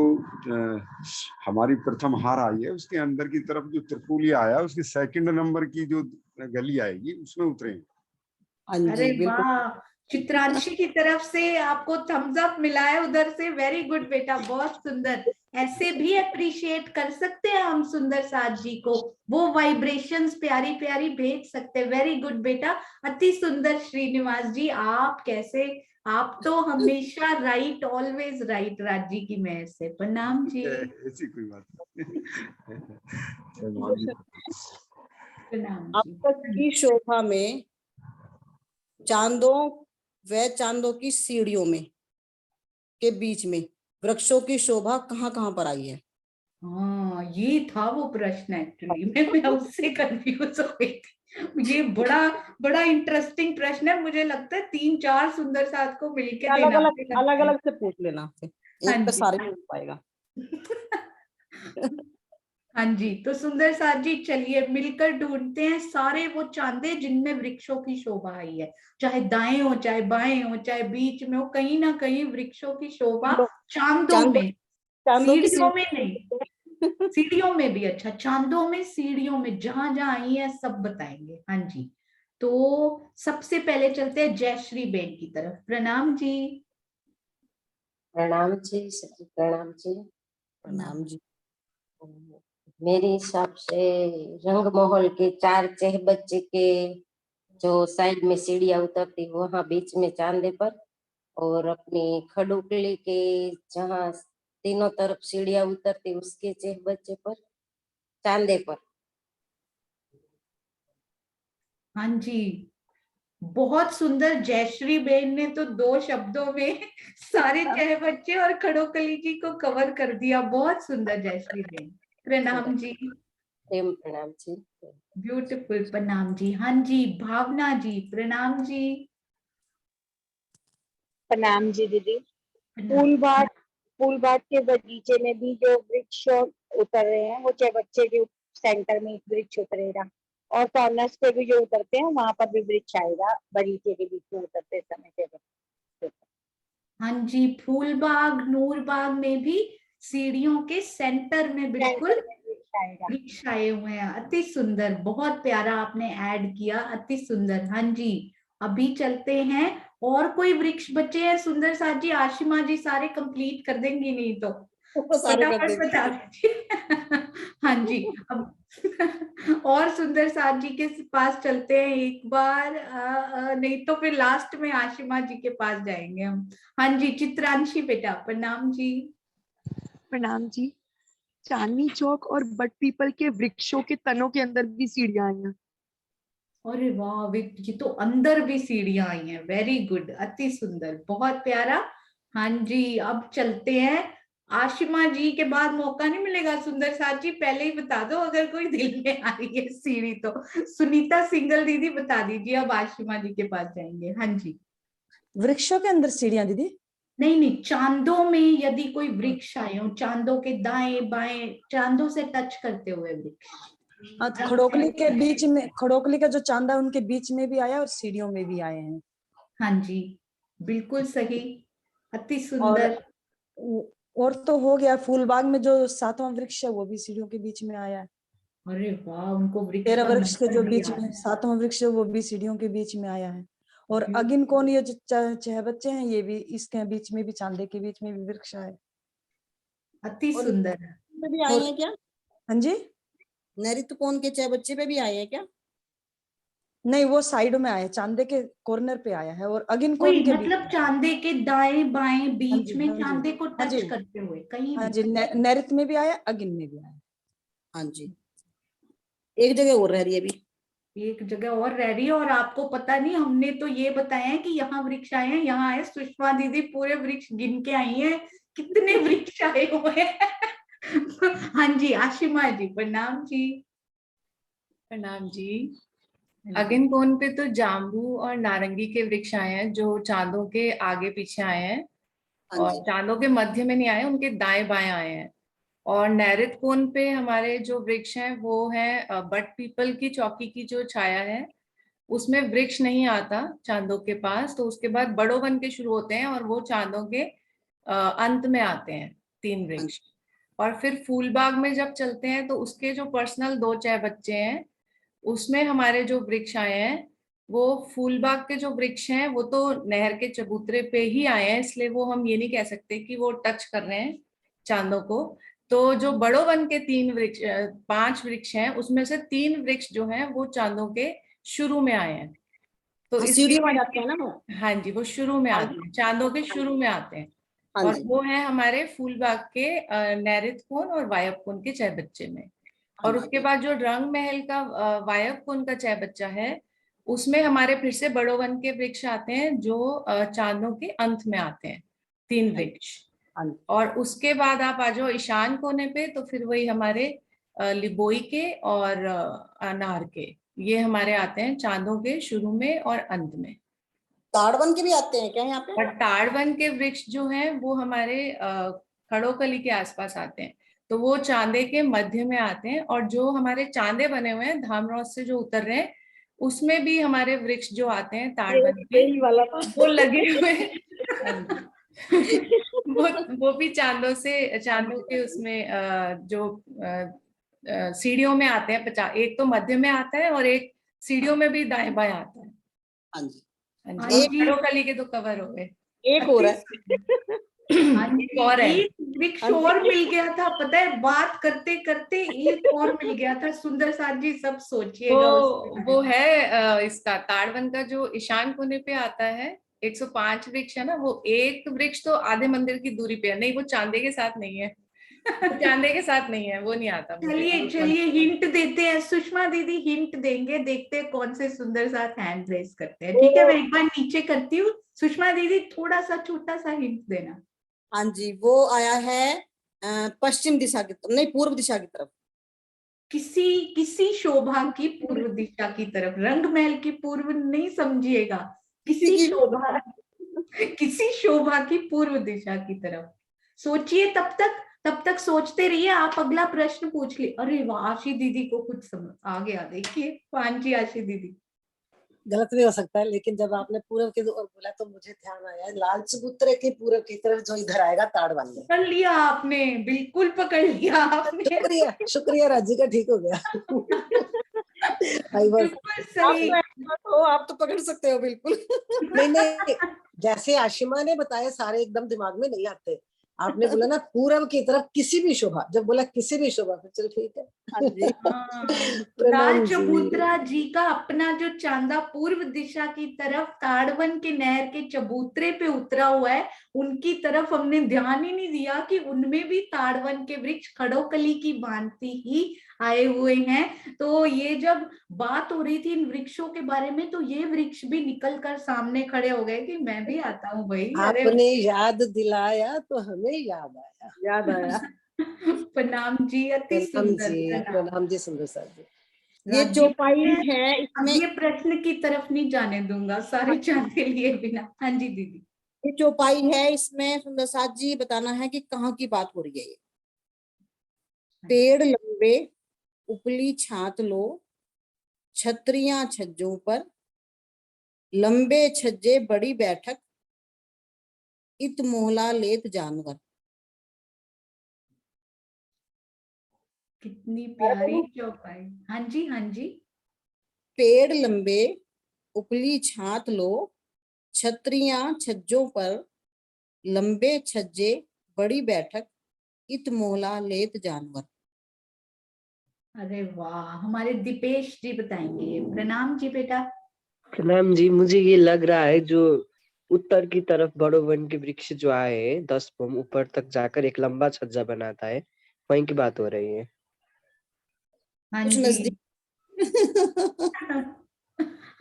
हमारी प्रथम हार आई है उसके अंदर की तरफ जो त्रिपुलिया आया, उसके सेकंड नंबर की जो गली आएगी उसमें उतरे। अरे वाह, चित्रांशी की तरफ से आपको थम्स अप मिला है उधर से। वेरी गुड बेटा, बहुत सुंदर। ऐसे भी अप्रिशिएट कर सकते हैं हम सुंदर साथ जी को, वो वाइब्रेशंस प्यारी प्यारी भेज सकते हैं। वेरी गुड बेटा, अति सुंदर। श्रीनिवास जी आप कैसे, आप तो हमेशा right, always right. Raj ji की मेहर से। प्रणाम जी। ऐसी कोई बात प्रणाम अब तक की शोभा में चांदों व चांदों की सीढ़ियों में के बीच में वृक्षों की शोभा कहाँ कहाँ पर आई है? हाँ, ये था वो प्रश्न एक्चुअली मैं उससे कंफ्यूज हो गई थी। ये बड़ा बड़ा इंटरेस्टिंग प्रश्न है। मुझे लगता है 3-4 सुंदर साथ को मिलके अलग देना अलग अलग से पूछ लेना, हाँ एक पे जी। सारे नहीं हो पाएगा। हाँ जी, तो सुंदर साथ जी चलिए मिलकर ढूंढते हैं सारे वो चांदे जिनमें वृक्षों की शोभा आई है। चाहे दाएं हो, चाहे बाएं हो, चाहे बीच में हो, कहीं ना कहीं वृक्षों की शोभा चांदों में, सीढ़ियों में नहीं, सीढ़ियों में भी। अच्छा, चांदों में, सीढ़ियों में, जहां जहां आई है सब बताएंगे। हाँ जी, तो सबसे पहले चलते हैं जयश्री बेन की तरफ। प्रणाम जी। प्रणाम जी, सच्ची प्रणाम जी। प्रणाम जी। मेरे हिसाब से रंगमहल के 4 चेहबच्चे के जो साइड में सीढ़ियां उतरती वहां बीच में चांदे पर, और अपनी खडुकली के जहाँ तीनों तरफ सीढ़ियां उतरती उसके चेहबच्चे पर, चांदे पर। हाँ जी, बहुत सुंदर। जयश्री बेन ने तो 2 शब्दों में सारे चेहबच्चे और खड़ोकली जी को कवर कर दिया। बहुत सुंदर जयश्री बेन। प्रणाम जी। प्रणाम जी। ब्यूटीफुल। प्रणाम जी। हाँ जी, भावना जी। प्रणाम जी। प्रणाम जी दीदी। फूलबाग के बगीचे में भी जो वृक्ष उतर रहे हैं वो चेहबच्चे के सेंटर में एक वृक्ष उतरेगा, और कॉर्नर्स पे भी जो उतरते हैं वहां पर भी वृक्ष आएगा बगीचे के बीच में उतरते समय चेहबच्चे। हाँ जी, फूलबाग नूरबाग में भी सीढ़ियों के सेंटर में बिल्कुल वृक्ष आए हुए हैं। अति सुंदर, बहुत प्यारा आपने ऐड किया, अति सुंदर। हाँ जी, अभी चलते हैं। और कोई वृक्ष बचे हैं सुंदर साथ जी? आशिमा जी सारे कंप्लीट कर देंगी, नहीं तो फटाफट बता दीजिए। हाँ जी, अब और सुंदर साथ जी के पास चलते हैं एक बार। नहीं तो फिर लास्ट में आशिमा जी के पास जाएंगे हम। हाँ जी, चित्रांशी बेटा। प्रणाम जी। प्रणाम जी। चांदनी चौक और बट पीपल के वृक्षों के तनों के अंदर भी सीढ़ियां आई हैं। अरे वाह, ये तो अंदर भी सीढ़ियां आई हैं। वेरी गुड, अति सुंदर, बहुत प्यारा। हाँ जी, अब चलते हैं। आशिमा जी के बाद मौका नहीं मिलेगा सुंदर साथ जी, पहले ही बता दो अगर कोई दिल में आ रही है सीढ़ी तो। सुनीता सिंगल दीदी बता दीजिए, अब आशिमा जी के पास जाएंगे। हाँ जी। वृक्षों के अंदर सीढ़ियां दीदी? नहीं नहीं, चांदों में यदि कोई वृक्ष आए हो, चांदों के दाएं बाएं, चांदों से टच करते हुए वृक्ष। खड़ोकली के बीच में, खड़ोकली का जो चांदा उनके बीच में भी आया और सीढ़ियों में भी आए हैं। हाँ जी, बिल्कुल सही, अति और सुंदर। और तो हो गया, फूलबाग में जो 7वां वृक्ष है वो भी सीढ़ियों के बीच में आया है। अरे वाह, उनको वृक्ष 13 का वृक्ष के नंबर जो भी बीच याद में है। 7वां वृक्ष है वो भी सीढ़ियों के बीच में आया है। और अगिन कौन, ये जो 6 बच्चे हैं ये भी इसके बीच में भी, चांदे के बीच में भी वृक्ष है। अति सुंदर। में भी आए हैं क्या? हाँ जी, नैऋत्य कोण के 6 बच्चे पे भी आए हैं क्या? नहीं वो साइड में आया है, चांदे के कॉर्नर पे आया है। और अगिन कोई कौन के मतलब चांदे के दाएं बाएं बीच में हाँ जी, चांदे को हाँ टच जी, करते हुए कहीं हाँ भी। जी, नैऋत्य में भी आया, अगिन में भी आया। हाँ जी, एक जगह और रह रही है अभी, एक जगह और रह रही है। और आपको पता नहीं, हमने तो ये बताया है कि यहाँ वृक्ष आए हैं, यहाँ आए। सुषमा दीदी पूरे वृक्ष गिन के आई हैं, कितने वृक्ष आए हुए हैं। हाँ जी, आशिमा जी, प्रणाम जी। प्रणाम जी। अगिन कोण पे तो जाम्बू और नारंगी के वृक्ष आए हैं जो चांदों के आगे पीछे आए हैं, और चांदों के मध्य में नहीं आए, उनके दाएं बाएं आए हैं। और नैऋत्य कोण पे हमारे जो वृक्ष हैं वो है बट पीपल की चौकी की जो छाया है, उसमें वृक्ष नहीं आता चांदों के पास। तो उसके बाद बड़ो वन के शुरू होते हैं और वो चांदों के अंत में आते हैं 3 वृक्ष। और फिर फूलबाग में जब चलते हैं तो उसके जो पर्सनल 2 बच्चे हैं, उसमें हमारे जो वृक्ष आए हैं वो फूलबाग के जो वृक्ष हैं वो तो नहर के चबूतरे पे ही आए हैं, इसलिए वो हम ये नहीं कह सकते कि वो टच कर रहे हैं चांदों को। तो जो बड़ो वन के 5 वृक्ष हैं उसमें से 3 वृक्ष जो हैं वो चांदों के शुरू में आए हैं। तो सीढ़ियों में जाते हैं ना वो। हाँ जी, वो शुरू में आते हैं, चांदों के शुरू में आते हैं। और वो है हमारे फूलबाग के नैऋत्य कोण और वायव्य कोण के 6 बच्चे में। और उसके बाद जो रंग महल का वायव्य कोण का 6 बच्चा है, उसमें हमारे फिर से बड़ो वन के वृक्ष आते हैं जो चांदों के अंत में आते हैं, 3 वृक्ष। और उसके बाद आप आ जाओ ईशान कोने पे, तो फिर वही हमारे लिबोई के और अनार के, ये हमारे आते हैं चांदों के शुरू में और अंत में। ताड़वन के भी आते हैं क्या यहाँ पे? और ताड़वन के वृक्ष जो हैं वो हमारे खड़ोकली के आसपास आते हैं, तो वो चांदे के मध्य में आते हैं। और जो हमारे चांदे बने हुए हैं धामरोस से जो उतर रहे हैं, उसमें भी हमारे वृक्ष जो आते हैं ताड़वन के, वो लगे हुए वो भी चांदों के उसमें जो सीढ़ियों में आते हैं। 50, एक तो मध्य में आता है और एक सीढ़ियों में भी दाएं बाएं आता है। हाँ जी, हाँ जी, खड़ोकली के तो कवर हो गए। एक और है। और है, एक वृक्ष और मिल गया था, पता है, बात करते करते एक और मिल गया था। सुंदर साथ जी सब सोचिएगा। वो है इसका ताड़वन का जो ईशान कोने पे आता है, 105 वृक्ष है ना, वो एक वृक्ष तो आधे मंदिर की दूरी पे है। नहीं, वो चांदे के साथ नहीं है, चांदे के साथ नहीं है, वो नहीं आता। चलिए हिंट देते हैं, सुषमा दीदी हिंट देंगे, देखते हैं कौन से सुंदर साथ हैंड रेस करते हैं। ठीक है, मैं एक बार नीचे करती हूँ, सुषमा दीदी थोड़ा सा छोटा सा हिंट देना। हाँ जी, वो आया है पश्चिम दिशा की तरफ, नहीं पूर्व दिशा की तरफ। किसी शोभा की पूर्व दिशा की तरफ, रंग महल की पूर्व नहीं समझिएगा, किसी शोभा की पूर्व दिशा की तरफ सोचिए। तब तक सोचते रहिए, आप अगला प्रश्न पूछ ली। अरे वाह, आशी दीदी को कुछ समझ आ गया, देखिए पांची आशी दीदी। गलत भी हो सकता है, लेकिन जब आपने पूर्व की ओर बोला तो मुझे ध्यान आया लाल चबूतरे के पूर्व की तरफ जो इधर आएगा ताड़वन में। पकड़ लिया आपने, बिल्कुल पकड़ लिया आपने। शुक्रिया राजी का, ठीक हो गया। सही। आप तो पकड़ सकते हो बिल्कुल। नहीं, जैसे आशिमा ने बताया सारे एकदम दिमाग में नहीं आते। आपने बोला ना पूर्व की तरफ किसी भी शोभा, जब बोला किसी भी शोभा, फिर चलो ठीक है। लाल चबूतरा जी का अपना जो चांदा पूर्व दिशा की तरफ ताड़वन के नहर के चबूतरे पे उतरा हुआ है, उनकी तरफ हमने ध्यान ही नहीं दिया कि उनमें भी ताड़वन के वृक्ष खड़ोकली की भांति ही आए हुए हैं। तो ये जब बात हो रही थी इन वृक्षों के बारे में, तो ये वृक्ष भी निकल कर सामने खड़े हो गए कि मैं भी आता हूँ भाई। आपने याद दिलाया तो हमें याद आया। प्रणाम जी, अति सुंदर। प्रणाम जी, सुंदर सर जी। ये चौपाई है, इसमें ये प्रश्न की तरफ नहीं जाने दूंगा, सारे चांदे लिए बिना। हाँ जी दीदी। ये चौपाई है, इसमें सुंदर साथ जी बताना है कि कहाँ की बात हो रही है। ये पेड़ लंबे उपली छात लो, छतरियां छज्जों पर, लंबे छज्जे बड़ी बैठक, इत मोहला लेत जानवर। कितनी प्यारी चौपाई। हाँ जी, हाँ जी। पेड़ लंबे उपली छात लो, छतरियां छज्जों पर, लंबे छज्जे बड़ी बैठक, इत मोहला लेत जानवर। अरे वाह, हमारे दीपेश जी बताएंगे। प्रणाम जी बेटा। प्रणाम जी। मुझे ये लग रहा है जो उत्तर की तरफ बड़ो वन के वृक्ष जो आए हैं 10 पम ऊपर तक जाकर एक लंबा छज्जा बनाता है, वहीं की बात हो रही है। हाँ कुछ जी। नजदीक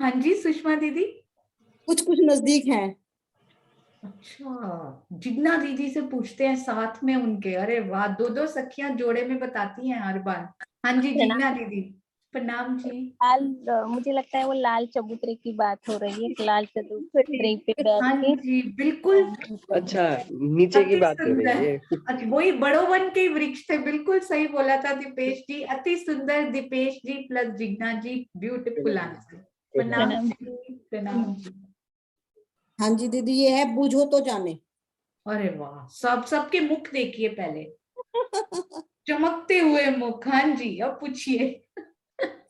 हाँ जी सुषमा दीदी। कुछ नजदीक है। अच्छा, जिग्ना दीदी से पूछते हैं साथ में उनके। अरे वाह, दो दो सखियां जोड़े में बताती हैं हर बार। हाँ जी जिग्ना दीदी। प्रणाम जी। मुझे लगता है वो लाल चबूतरे की बात हो रही है, लाल चबूतरे पे बैठ हाँ के। जी बिल्कुल। अच्छा, नीचे की अति बात हो रही सुंदर। है। वही बड़ो वन के वृक्ष थे, बिल्कुल सही बोला था दीपेश जी। अति सुंदर दीपेश जी प्लस जिग्ना जी, ब्यूटीफुल आंसर। प्रणाम जी, प्रणाम जी। हाँ जी दीदी, ये है बूझो तो जाने। अरे वाह, सबके मुख देखिए पहले, चमकते हुए मुख। हाँ जी, अब पूछिए।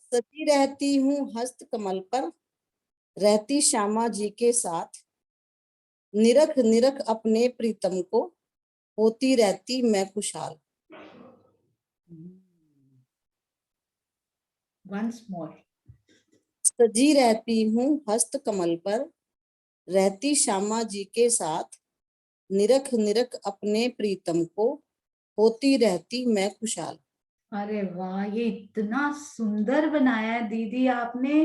सती रहती हूँ हस्त कमल पर, रहती श्यामा जी के साथ, निरख निरख अपने प्रीतम को, होती रहती मैं खुशहाल। Once more. सजी रहती हूँ हस्त कमल पर, रहती श्यामा जी के साथ, निरख निरख अपने प्रीतम को, होती रहती मैं खुशहाल। अरे वाह, ये इतना सुंदर बनाया है दीदी आपने।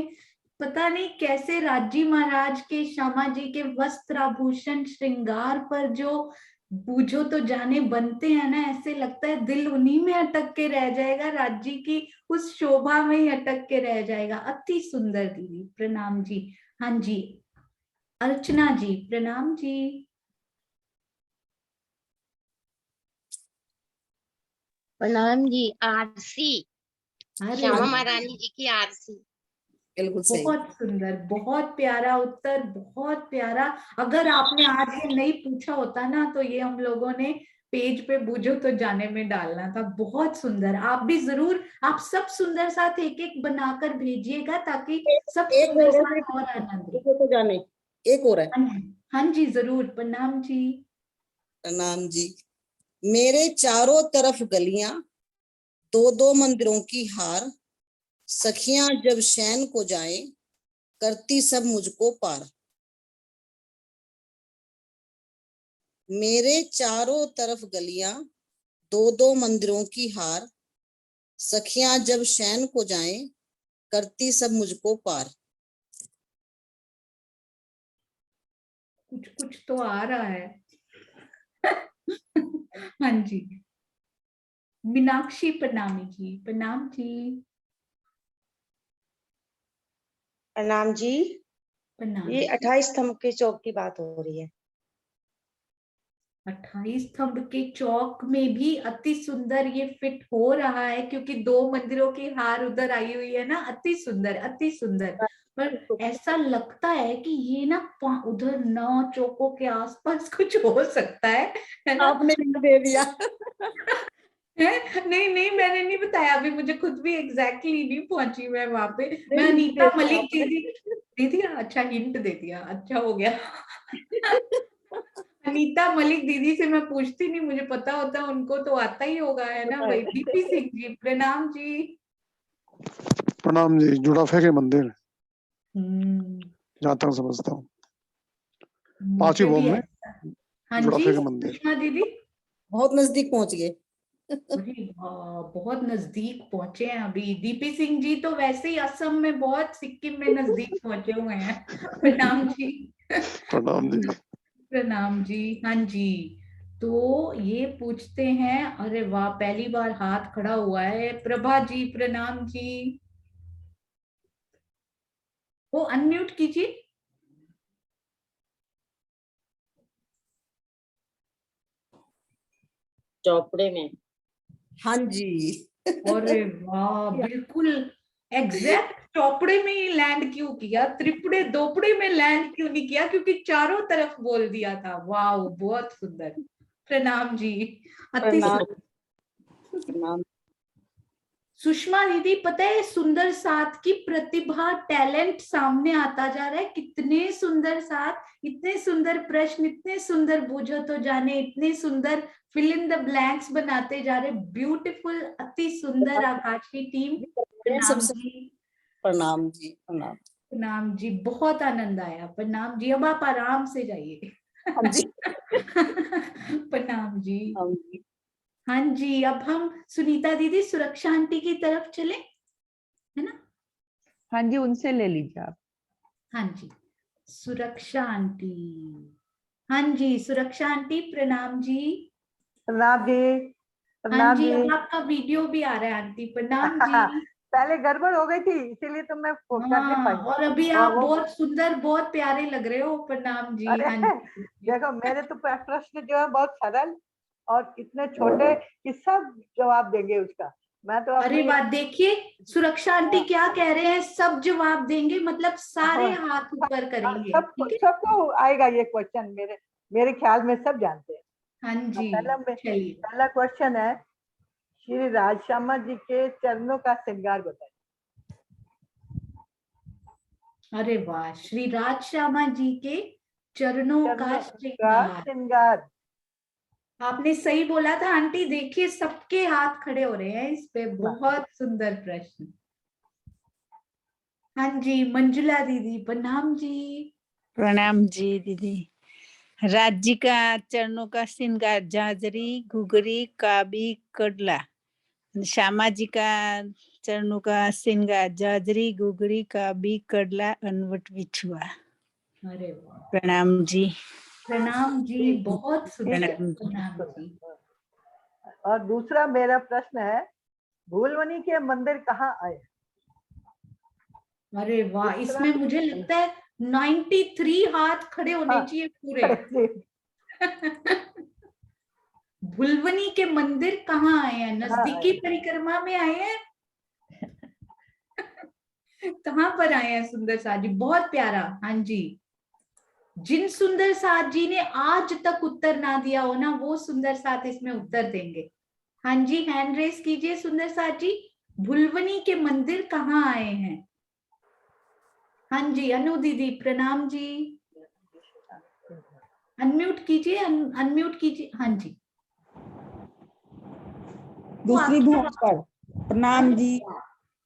पता नहीं कैसे राजी महाराज के श्यामा जी के वस्त्र आभूषण श्रृंगार पर जो बूझो तो जाने बनते हैं ना, ऐसे लगता है दिल उन्हीं में अटक के रह जाएगा, राजी की उस शोभा में ही अटक के रह जाएगा। अति सुंदर दीदी, प्रणाम जी। हाँ जी अर्चना जी, प्रणाम जी। प्रणाम जी। आरसी, अरे श्यामा वाह, महारानी जी की आरसी। बिल्कुल सही। बहुत सुंदर, बहुत प्यारा उत्तर, बहुत प्यारा। अगर आपने आज ये नहीं पूछा होता ना, तो ये हम लोगों ने पेज पे बूझो तो जाने में डालना था। बहुत सुंदर। आप भी जरूर, आप सब सुंदर साथ एक एक बनाकर भेजिएगा, ताकि सब एक सुंदर और है साथ और आनंद ले। बूझो तो जाने, एक और है। हाँ जी जरूर। प्रणाम जी। प्रणाम जी। मेरे चारों तरफ गलियां, दो दो मंदिरों की हार, सखियां जब शैन को जाएं, करती सब मुझको पार। मेरे चारों तरफ गलियां, दो दो मंदिरों की हार, सखियां जब शैन को जाएं, करती सब मुझको पार। कुछ कुछ तो आ रहा है। हाँ जी मीनाक्षी प्रणामी जी, प्रणाम जी। प्रणाम जी। प्रणाम। ये 28 स्तंभ के चौक की बात हो रही है। 28 स्तंभ के चौक में भी अति सुंदर ये फिट हो रहा है, क्योंकि दो मंदिरों की हार उधर आई हुई है ना। अति सुंदर, अति सुंदर। पर ऐसा लगता है कि ये ना उधर 9 चौकों के आसपास कुछ हो सकता है ना। आपने दे दिया। है? नहीं नहीं, मैंने नहीं बताया अभी, मुझे खुद भी एग्जैक्टली नहीं पहुंची मैं वहां पे। मैं अनीता मलिक दीदी दे दिया। अच्छा हिंट दे दिया, अच्छा हो गया। अनीता मलिक दीदी से मैं पूछती नहीं, मुझे पता होता, उनको तो आता ही होगा, है ना भाई। डीपी सिंह जी, प्रणाम जी। प्रणाम जी। जुड़ाफे के मंदिर, जहाँ तक समझता हूँ, पांचवी मुझे भी भूमि में हाँ जुड़ाफे जी के मंदिर। सुषमा दीदी। बहुत नजदीक पहुंच गए। अरे वाह, बहुत नजदीक पहुंचे हैं अभी। डीपी सिंह जी तो वैसे ही असम में बहुत, सिक्किम में नजदीक पहुंचे हुए हैं। प्रणाम जी। प्रणाम जी। प्रणाम जी। हाँ जी, तो ये पूछते हैं। अरे वाह, पहली बार हाथ खड़ा हुआ है प्रभा जी, प्रणाम जी। वो अनम्यूट कीजिए। चौपड़े में। हाँ जी। अरे वाह, बिल्कुल एग्जैक्ट चौपड़े में ही लैंड क्यों किया, त्रिपड़े दोपड़े में लैंड क्यों नहीं किया, क्योंकि चारों तरफ बोल दिया था। वाह, बहुत सुंदर। प्रणाम जी। अति प्रणाम। सुंदर। प्रणाम। सुषमा दीदी, पता है सुंदर साथ की प्रतिभा, टैलेंट सामने आता जा रहा है। कितने सुंदर साथ, इतने सुंदर प्रश्न, इतने सुंदर बूझो तो जाने, इतने सुंदर फिल इन द ब्लैंक्स बनाते जा रहे। ब्यूटीफुल, अति सुंदर आकाशी टीम। प्रणाम सबसे जी। प्रणाम जी। प्रणाम। प्रणाम जी, बहुत आनंद आया। प्रणाम जी, अब आप आराम से जाइए। हाँ जी। प्रणाम जी। हाँ जी। हाँ जी, अब हम सुनीता दीदी सुरक्षा आंटी की तरफ चले, है ना? हाँ जी, उनसे ले लीजिए आप। हाँ जी, सुरक्षा आंटी। हाँ जी, सुरक्षा आंटी, प्रणाम जी। प्रणाम जी। हाँ प्रणाम जी, जी। अब आपका वीडियो भी आ रहा है आंटी। प्रणाम जी। पहले गड़बड़ हो गई थी, इसीलिए तो मैं कर नहीं पाई। और अभी और आप वो बहुत सुंदर, बहुत प्यारे लग रहे हो। प्रणाम जी। अरे हाँ जी। देखो, मेरे तो प्रश्न जो है बहुत सरल और इतने छोटे कि सब जवाब देंगे उसका। मैं तो अरे अपनी वाह, देखिए सुरक्षा आंटी क्या कह रहे हैं, सब जवाब देंगे, मतलब सारे हाथ ऊपर करेंगे। ठीक है, सबको आएगा ये क्वेश्चन। मेरे ख्याल में सब जानते हैं। हाँ जी, चलिए। पहला क्वेश्चन है, श्री राजश्यामा जी के चरणों का श्रृंगार बताइए। अरे वाह, श्री राज श्यामा जी के चरणों का श्रृंगार। श्रृंगार। आपने सही बोला था आंटी। देखिए सबके हाथ खड़े हो रहे हैं इस पे। बहुत सुंदर प्रश्न। हाँ जी, मंजुला दीदी, प्रणाम जी। प्रणाम जी दीदी। राज्य का चरणों का श्रृंगार झांझरी, घुघरी, काबी, कडला। श्यामा जी का चरणों का श्रृंगार झांझरी, घुघरी, काबी, कडला, अनवट बिछुआ। अरे वाह, प्रणाम जी। प्रणाम जी, बहुत सुंदर। प्रणाम जी। प्रणाम जी। और दूसरा मेरा प्रश्न है, भूलवनी के मंदिर कहाँ आए? अरे वाह, इसमें मुझे लगता है 93 हाथ खड़े होने चाहिए पूरे। भुलवनी के मंदिर कहाँ आए हैं? नजदीकी परिक्रमा में आए हैं? कहाँ पर आए हैं सुंदर साथ जी? बहुत प्यारा। हाँ जी, जिन सुंदर साथ जी ने आज तक उत्तर ना दिया हो ना, वो सुंदर साथ इसमें उत्तर देंगे। हाँ जी, हैंड रेस कीजिए सुंदर साथ जी। भुलवनी के मंदिर कहाँ आए हैं? हाँ जी, अनु दीदी, प्रणाम जी। अनम्यूट कीजिए, अनम्यूट कीजिए। हाँ जी, दूसरी भूमि पर। प्रणाम जी।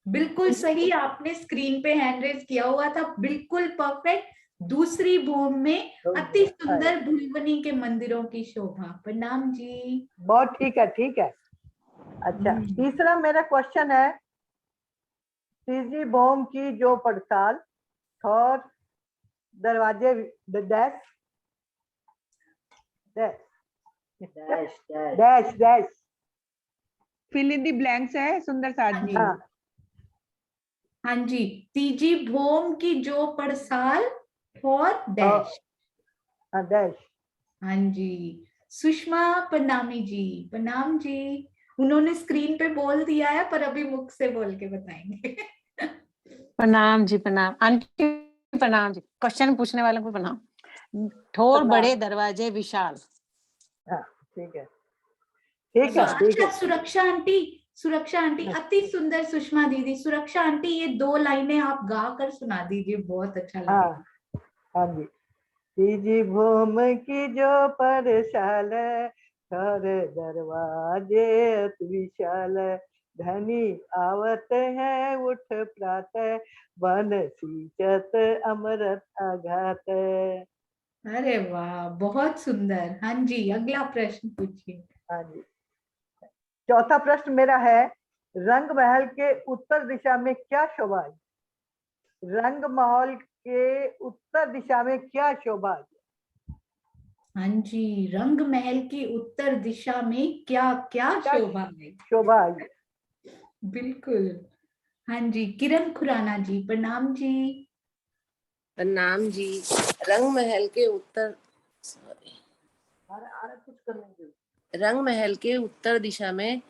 बिल्कुल सही, आपने स्क्रीन पे हैंड रेज किया हुआ था, बिल्कुल परफेक्ट। दूसरी भूमि में अति सुंदर भुलवनी के मंदिरों की शोभा। प्रणाम जी। बहुत ठीक है, ठीक है। अच्छा, तीसरा मेरा क्वेश्चन है, तीसरी भूमि की जो पड़ताल और दरवाजे dash dash dash dash fill in the blanks है सुंदर साथ जी। हाँ जी, तीजी भूमि की जो पड़ताल और डैश। डैश। हाँ जी, सुषमा प्रणामी जी, प्रणाम जी। उन्होंने स्क्रीन पे बोल दिया है, पर अभी मुख से बोल के बताएंगे। प्रणाम जी। प्रणाम आंटी। प्रणाम जी। क्वेश्चन पूछने वालों को प्रणाम। ठोर बड़े, दरवाजे विशाल। ठीक है, ठीक है, ठीक अच्छा, है। सुरक्षा आंटी, सुरक्षा आंटी, अति सुंदर सुषमा दीदी। सुरक्षा आंटी, ये 2 लाइनें आप गा कर सुना दीजिए, बहुत अच्छा लगेगा। हाँ जी। तीजी भूमि की जो परशाल, और दरवाजे अति विशाल, धनी आवत है उठ प्रातः, वन सींचत अमृत आघात। अरे वाह, बहुत सुंदर। हाँ जी, अगला प्रश्न पूछिए। हाँ जी, चौथा प्रश्न मेरा है, रंग महल के उत्तर दिशा में क्या शोभा है? रंग महल के उत्तर दिशा में क्या शोभा है? हाँ जी, रंग महल की उत्तर दिशा में क्या क्या शोभा है? शोभा है। बिल्कुल। हाँ जी, किरण खुराना जी, प्रणाम जी। प्रणाम जी। रंग महल के उत्तर, कुछ करने रंग महल के उत्तर दिशा में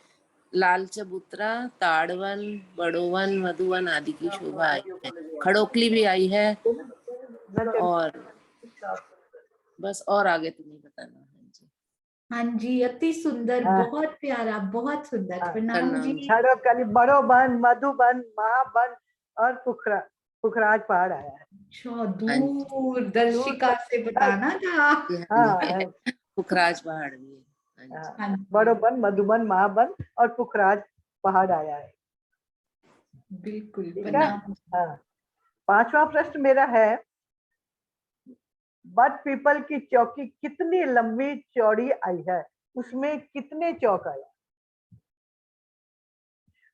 लाल चबूतरा, ताड़वन, बड़ोवन, मधुवन आदि की शोभा आई है। खड़ोकली भी आई है और बस, और आगे तो नहीं बताना है जी। हाँ जी, अति सुंदर, हाँ। बहुत प्यारा, बहुत सुंदर। प्रणाम जी। खड़ोकली, बड़ोवन, मधुबन, महाबन और पुखराज पहाड़ आया है। अच्छा, दूरदर्शिका से बताना था। हाँ, पुखराज पहाड़ भी है। हाँ, बड़ोवन, मधुबन, महाबन और पुखराज पहाड़ आया है। बिल्कुल। ठीक है। प्रणाम। हाँ, 5वां प्रश्न मेरा है, बट पीपल की चौकी कितनी लंबी चौड़ी आई है, उसमें कितने चौक आए?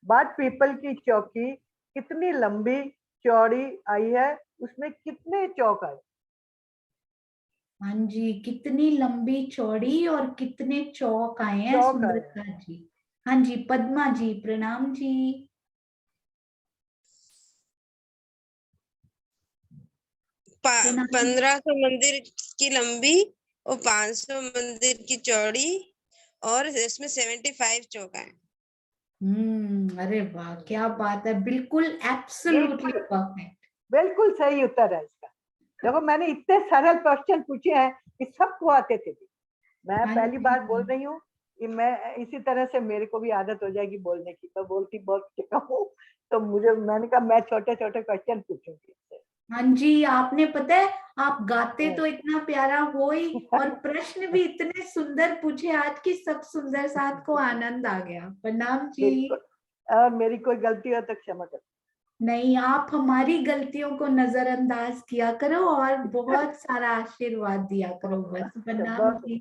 बट पीपल की चौकी कितनी लंबी चौड़ी आई है, उसमें कितने चौक आए? हाँ जी, कितनी लंबी चौड़ी और कितने चौक आए हैं चौक आए। सुंदरता जी। हाँ जी, पद्मा जी, प्रणाम जी। 1500 मंदिर की लंबी और 500 मंदिर की चौड़ी और इसमें 75 चौक है। अरे वाह, क्या बात है, बिल्कुल एब्सोल्युटली परफेक्ट। बिल्कुल सही उत्तर है इसका। देखो, मैंने इतने सरल क्वेश्चन पूछे हैं कि सबको आते थे। मैं पहली बार बोल रही हूँ कि मैं इसी तरह से, मेरे को भी आदत हो जाएगी बोलने की, तो बोलती बहुत चुका हूँ, तो मैंने कहा मैं छोटे छोटे क्वेश्चन पूछूंगी। हाँ जी, आपने पता है, आप गाते तो इतना प्यारा हो ही, और प्रश्न भी इतने सुंदर पूछे आज की, सब सुंदर साथ को आनंद आ गया। प्रणाम जी। और मेरी कोई गलती हो तो क्षमा करो। नहीं, आप हमारी गलतियों को नजरअंदाज किया करो और बहुत सारा आशीर्वाद दिया करो बस। प्रणाम जी।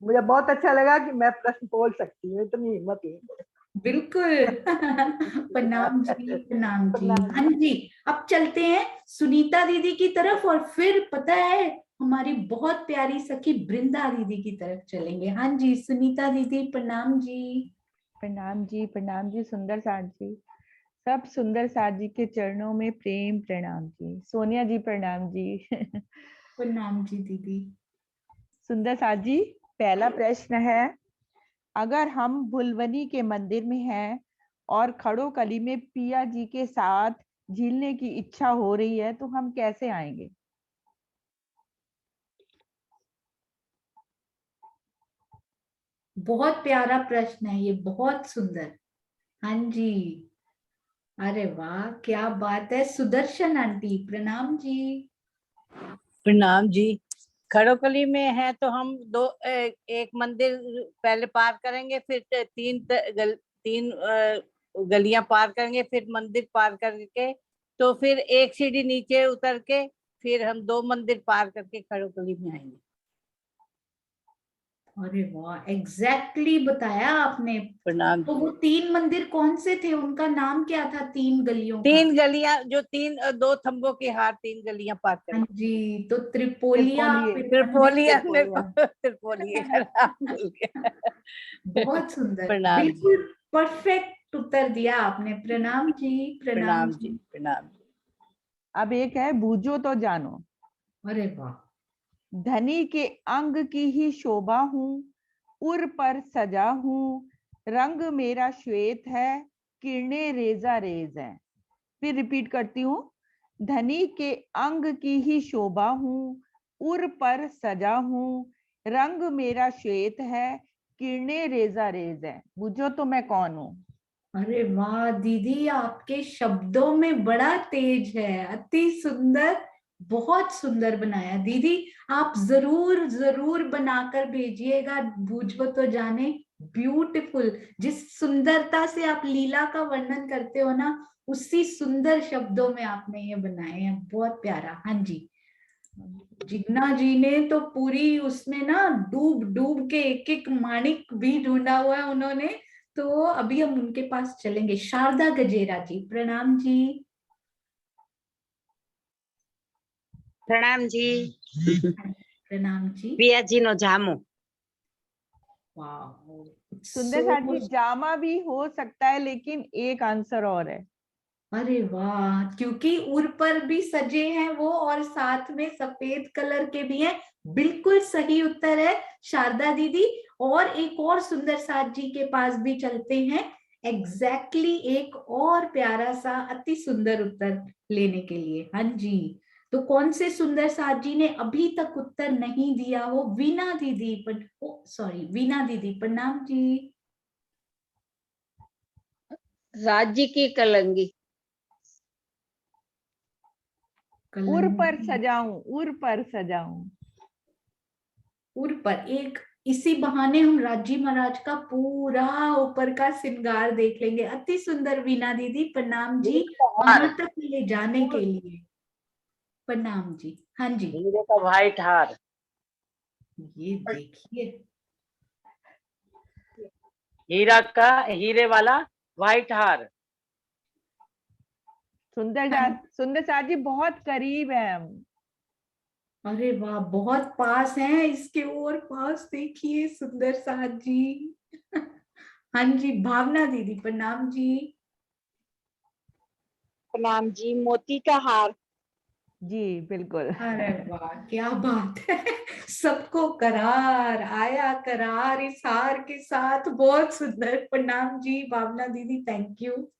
मुझे बहुत अच्छा लगा कि मैं प्रश्न बोल सकती हूँ, इतनी हिम्मत हुई। बिल्कुल। प्रणाम जी, प्रणाम जी। हाँ जी, अब चलते हैं सुनीता दीदी की तरफ, और फिर पता है हमारी बहुत प्यारी सखी बृंदा दीदी की तरफ चलेंगे। हाँ जी, सुनीता दीदी, प्रणाम जी। प्रणाम जी, प्रणाम जी। सुंदर साथ जी, सब सुंदर साथ जी के चरणों में प्रेम प्रणाम जी। सोनिया जी, प्रणाम जी। प्रणाम जी दीदी। सुंदर साथ जी, पहला प्रश्न है, अगर हम भुलवनी के मंदिर में हैं और खड़ोकली में पिया जी के साथ झीलने की इच्छा हो रही है, तो हम कैसे आएंगे? बहुत प्यारा प्रश्न है ये, बहुत सुंदर। हाँ जी, अरे वाह, क्या बात है। सुदर्शन आंटी, प्रणाम जी। प्रणाम जी। खड़ोकली में है तो हम एक मंदिर पहले पार करेंगे, फिर तीन गलियां पार करेंगे, फिर मंदिर पार करके, तो फिर एक सीढ़ी नीचे उतर के फिर हम 2 मंदिर पार करके खड़ोकली में आएंगे। अरे वाह, एग्जैक्टली बताया आपने। प्रणाम। तो वो 3 मंदिर कौन से थे, उनका नाम क्या था? 3 गलियों का? 3 गलियां, जो 2 थंबों के हार 3 गलियां पार करेंगे। हाँ जी, तो त्रिपोलिया। बहुत सुंदर, प्रणाम जी। बिल्कुल परफेक्ट उत्तर दिया आपने। प्रणाम जी, प्रणाम जी। प्रणाम जी। अब एक है, बूझो तो जानो। अरे वाह। धनी के अंग की ही शोभा हूँ, उर पर सजा हूँ, रंग मेरा श्वेत है, किरणें रेजा रेज है। फिर रिपीट करती हूँ, धनी के अंग की ही शोभा हूँ, उर पर सजा हूँ, रंग मेरा श्वेत है, किरणें रेजा रेज है। बुझो तो मैं कौन हूँ? अरे वाह दीदी, आपके शब्दों में बड़ा तेज है, अति सुंदर, बहुत सुंदर बनाया दीदी। आप जरूर जरूर बनाकर भेजिएगा, बूझो तो जाने। ब्यूटीफुल, जिस सुंदरता से आप लीला का वर्णन करते हो ना, उसी सुंदर शब्दों में आपने ये बनाए हैं, बहुत प्यारा। हाँ जी, जिग्ना जी ने तो पूरी उसमें ना डूब डूब के एक एक माणिक भी ढूंढा हुआ है उन्होंने। तो अभी हम उनके पास चलेंगे। शारदा गजेरा जी, प्रणाम जी। प्रणाम जी। प्रणाम जी। पिया जी नो जामो। सुंदर साथ जी, जामा भी हो सकता है, लेकिन एक आंसर और है। अरे वाह, क्योंकि उर पर भी सजे हैं वो, और साथ में सफेद कलर के भी हैं। बिल्कुल सही उत्तर है शारदा दीदी। और एक और सुंदर साथ जी के पास भी चलते हैं एग्जैक्टली एक और प्यारा सा अति सुंदर उत्तर लेने के लिए। हाँ जी, तो कौन से सुंदर साथ जी ने अभी तक उत्तर नहीं दिया हो? वीना दीदी वीना दीदी प्रणाम जी। राज्य की कलंगी। उर पर सजाऊं, उर पर सजाऊं। उर पर, एक इसी बहाने हम राजी महाराज का पूरा ऊपर का श्रृंगार देख लेंगे। अति सुंदर वीना दीदी प्रणाम जी, वहां तक ले जाने के लिए प्रणाम जी। हाँ जी, हीरे का व्हाइट हार। ये देखिए, हीरे वाला व्हाइट हार। सुंदर साथ जी बहुत करीब है हम। अरे वाह, बहुत पास हैं, इसके और पास देखिए सुंदर साथ जी। हाँ जी, भावना दीदी प्रणाम जी। प्रणाम जी, मोती का हार। जी बिल्कुल। अरे वाह, क्या बात है, सबको करार आया, करार इस हार के साथ। बहुत सुंदर, प्रणाम जी भावना दीदी, थैंक यू।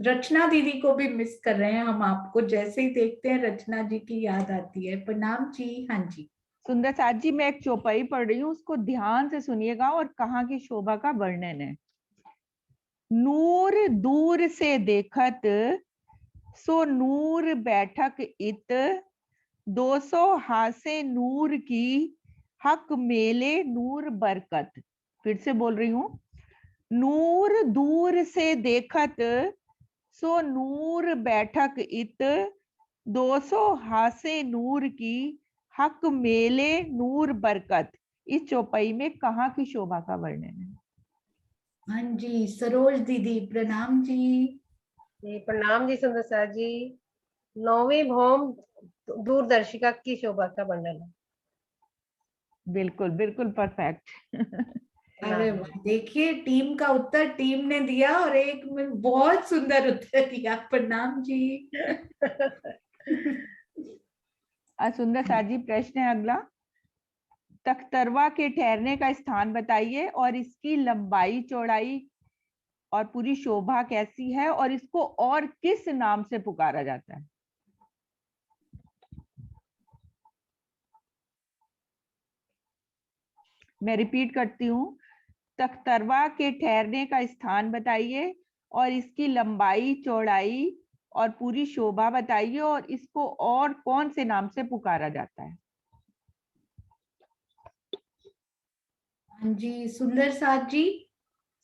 रचना दीदी को भी मिस कर रहे हैं हम आपको, जैसे ही देखते हैं रचना जी की याद आती है। प्रणाम जी। हाँ जी, सुंदर साथ जी, मैं एक चौपाई पढ़ रही हूँ, उसको ध्यान से सुनिएगा और कहाँ की शोभा का वर्णन है। नूर दूर से देखत सो नूर बैठक इत, 200 हासे नूर की हक मेले नूर बरकत। फिर से बोल रही हूँ, नूर दूर से देखत सो नूर बैठक इत, 200 हासे नूर की हक मेले नूर बरकत। इस चौपाई में कहाँ की शोभा का वर्णन है? हाँ जी, सरोज दीदी प्रणाम जी। जी प्रणाम जी सुंदर साथ जी। 9वीं भौम दूरदर्शिका की शोभा का वर्णन है। बिल्कुल बिल्कुल परफेक्ट। अरे वाह, देखिए टीम का उत्तर टीम ने दिया और एक में बहुत सुंदर उत्तर दिया। प्रणाम जी। सुंदर साथ जी, प्रश्न है अगला। तख्तरवा के ठहरने का स्थान बताइए और इसकी लंबाई चौड़ाई और पूरी शोभा कैसी है और इसको और किस नाम से पुकारा जाता है? मैं रिपीट करती हूँ, तख्तरवा के ठहरने का स्थान बताइए और इसकी लंबाई चौड़ाई और पूरी शोभा बताइए और इसको और कौन से नाम से पुकारा जाता है? हाँ जी, सुंदर साथ जी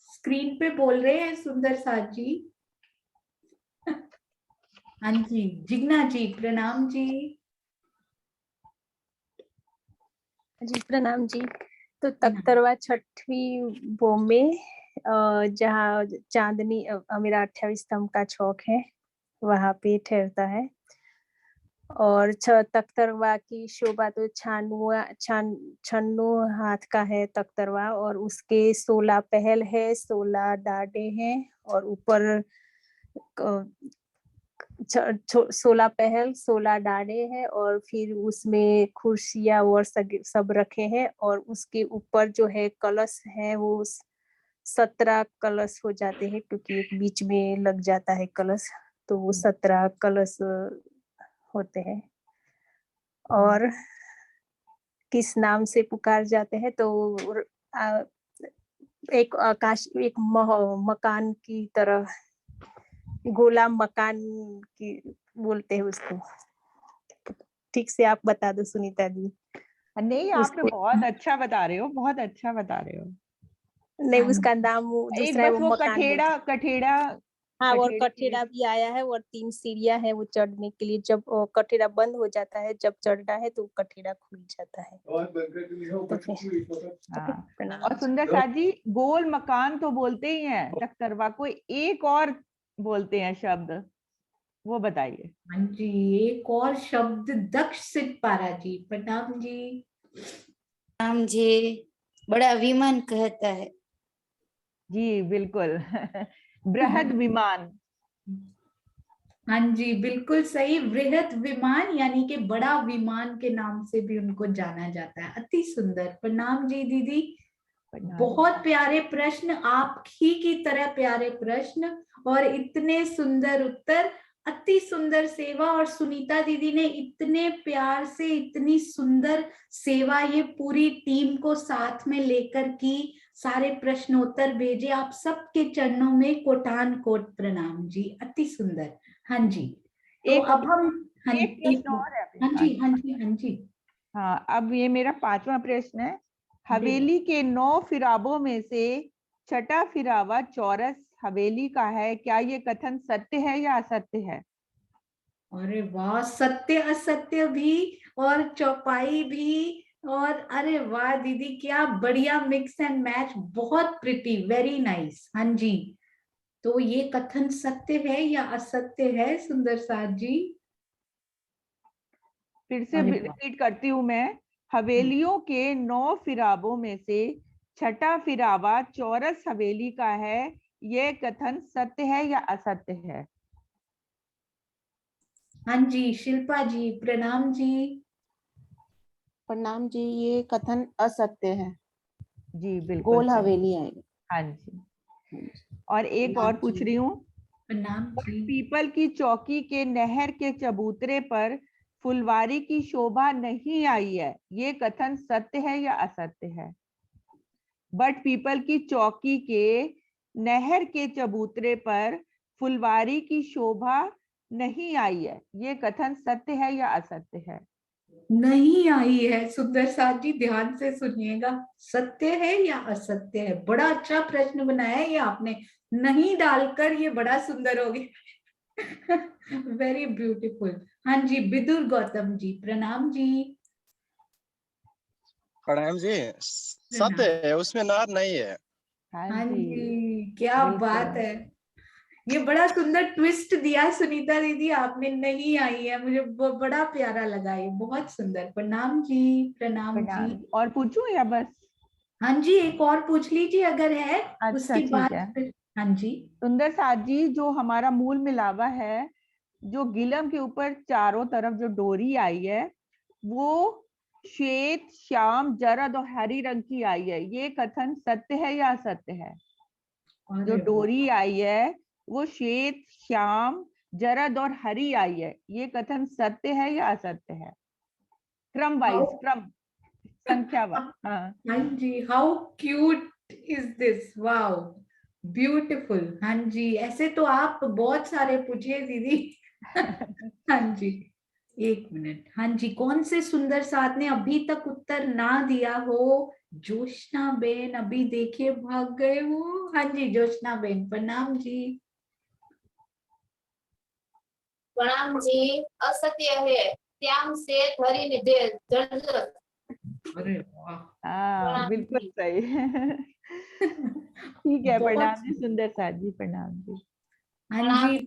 स्क्रीन पे बोल रहे हैं, सुंदर साथ जी। हाँ जी, जिग्ना जी प्रणाम जी। जी प्रणाम जी। तो तख्तरवा 6वीं भौम में जहाँ चांदनी मेरा 28 स्तंभ का चौक है वहां पे ठहरता है। और तख्तरवा की शोभा तो छन्नू हाथ का है तख्तरवा, और उसके 16 पहल है, 16 डाडे हैं और ऊपर 16 पहल 16 डाडे हैं और फिर उसमें कुर्सियां और सब रखे हैं और उसके ऊपर जो है कलश है वो 17 कलश हो जाते हैं, क्योंकि एक बीच में लग जाता है कलश, तो वो 17 कलश होते हैं। और किस नाम से पुकार जाते हैं तो एक आकाश, एक मकान की तरह, गोला मकान की बोलते हैं उसको। ठीक से आप बता दो सुनीता दी। नहीं, आपने बहुत अच्छा बता रहे हो, बहुत अच्छा बता रहे हो। नहीं, उसका नाम दूसरा है, वो मकान कठेड़ा हाँ, और कठेड़ा भी आया है और 3 सीढ़ियां है वो चढ़ने के लिए। जब कठेड़ा बंद हो जाता है, जब चढ़ना है तो कठेड़ा खुल जाता है। और सुंदर साथ जी, गोल मकान तो बोलते ही हैं तख्तरवा को, एक और बोलते हैं शब्द, वो बताइए। हाँ जी, एक और शब्द दक्ष सिद्धपारा जी प्रणाम जी। प्रणाम जी, बड़ा विमान कहता है। जी बिल्कुल। बृहद विमान। हाँ जी, बिल्कुल सही। वृहत विमान यानी कि बड़ा विमान के नाम से भी उनको जाना जाता है। अति सुंदर। प्रणाम जी दीदी। बहुत प्यारे प्रश्न, आप ही की तरह प्यारे प्रश्न और इतने सुंदर उत्तर, अति सुंदर सेवा। और सुनीता दीदी ने इतने प्यार से इतनी सुंदर सेवा ये पूरी टीम को साथ में लेकर की, सारे प्रश्नोत्तर भेजे। आप सबके चरणों में कोटान कोट प्रणाम जी, अति सुंदर। हाँ जी, तो अब हम एक प्रश्न और है अभी। हाँ जी हाँ जी हाँ जी। हाँ, अब ये मेरा 5वां प्रश्न है। हवेली के 9 फिराबों में से छठा फिरावा चौरस हवेली का है, क्या ये कथन सत्य है या असत्य है? अरे वाह, सत्य असत्य भी और चौपाई भी, और अरे वाह दीदी, क्या बढ़िया मिक्स एंड मैच, बहुत प्रिटी, वेरी नाइस। हाँ जी, तो ये कथन सत्य है या असत्य है सुंदर साथ जी? फिर से रिपीट करती हूँ मैं। हवेलियों के 9 फिराबों में से छठा फिरावा चौरस हवेली का है, ये कथन सत्य है या असत्य है? हाँ जी, शिल्पा जी प्रणाम जी। प्रणाम जी, ये कथन असत्य है। जी बिल्कुल गोल सही। हवेली आएगी। हाँ जी। और एक और पूछ रही हूँ। पीपल की चौकी के नहर के चबूतरे पर फुलवारी की शोभा नहीं आई है, ये कथन सत्य है या असत्य है? बट पीपल की चौकी के नहर के चबूतरे पर फुलवारी की शोभा नहीं आई है, ये कथन सत्य है या असत्य है? नहीं आई है सुंदर साथ जी, ध्यान से सुनिएगा। सत्य है या असत्य है? बड़ा अच्छा प्रश्न बनाया है ये आपने, नहीं डालकर ये बड़ा सुंदर हो गया। Very beautiful. हाँ जी, विदुर गौतम जी प्रणाम जी। प्रणाम जी। सत्य है, उसमें नार नहीं है। हाँ जी, क्या बात है। ये बड़ा सुंदर ट्विस्ट दिया सुनीता दीदी आपने, नहीं आई है, मुझे बड़ा प्यारा लगा ये, बहुत सुंदर। प्रणाम जी प्रणाम जी। और पूछूं या बस? हाँ जी, एक और पूछ लीजिए अगर है। अच्छा उसके ठीक बाद है। फिर हाँ जी। सुंदर साथ जी, जो हमारा मूल मिलावा है, जो गिलम के ऊपर चारों तरफ जो डोरी आई है, वो श्वेत श्याम जरद और हरी रंग की आई है, ये कथन सत्य है या असत्य है? जो डोरी आई है वो श्वेत श्याम जरद और हरी आई है, ये कथन सत्य है या असत्य है? क्रम वाइज, क्रम संख्यावार। हाँ हाँ जी, how cute is this, wow beautiful. हाँ जी, ऐसे तो आप बहुत सारे पूछिए दीदी। हाँ जी, एक मिनट। हाँ जी, कौन से सुंदर साथ ने अभी तक उत्तर ना दिया हो? जोशना बेन अभी देखिए भाग गए हो। हाँ जी, जोशना बेन प्रणाम जी। प्रणाम जी, असत्य है, श्याम से धरी ने जर्जर। अरे वाह, हाँ बिल्कुल सही। ठीक है, प्रणाम जी सुंदर साथ जी, प्रणाम जी। हाँ जी,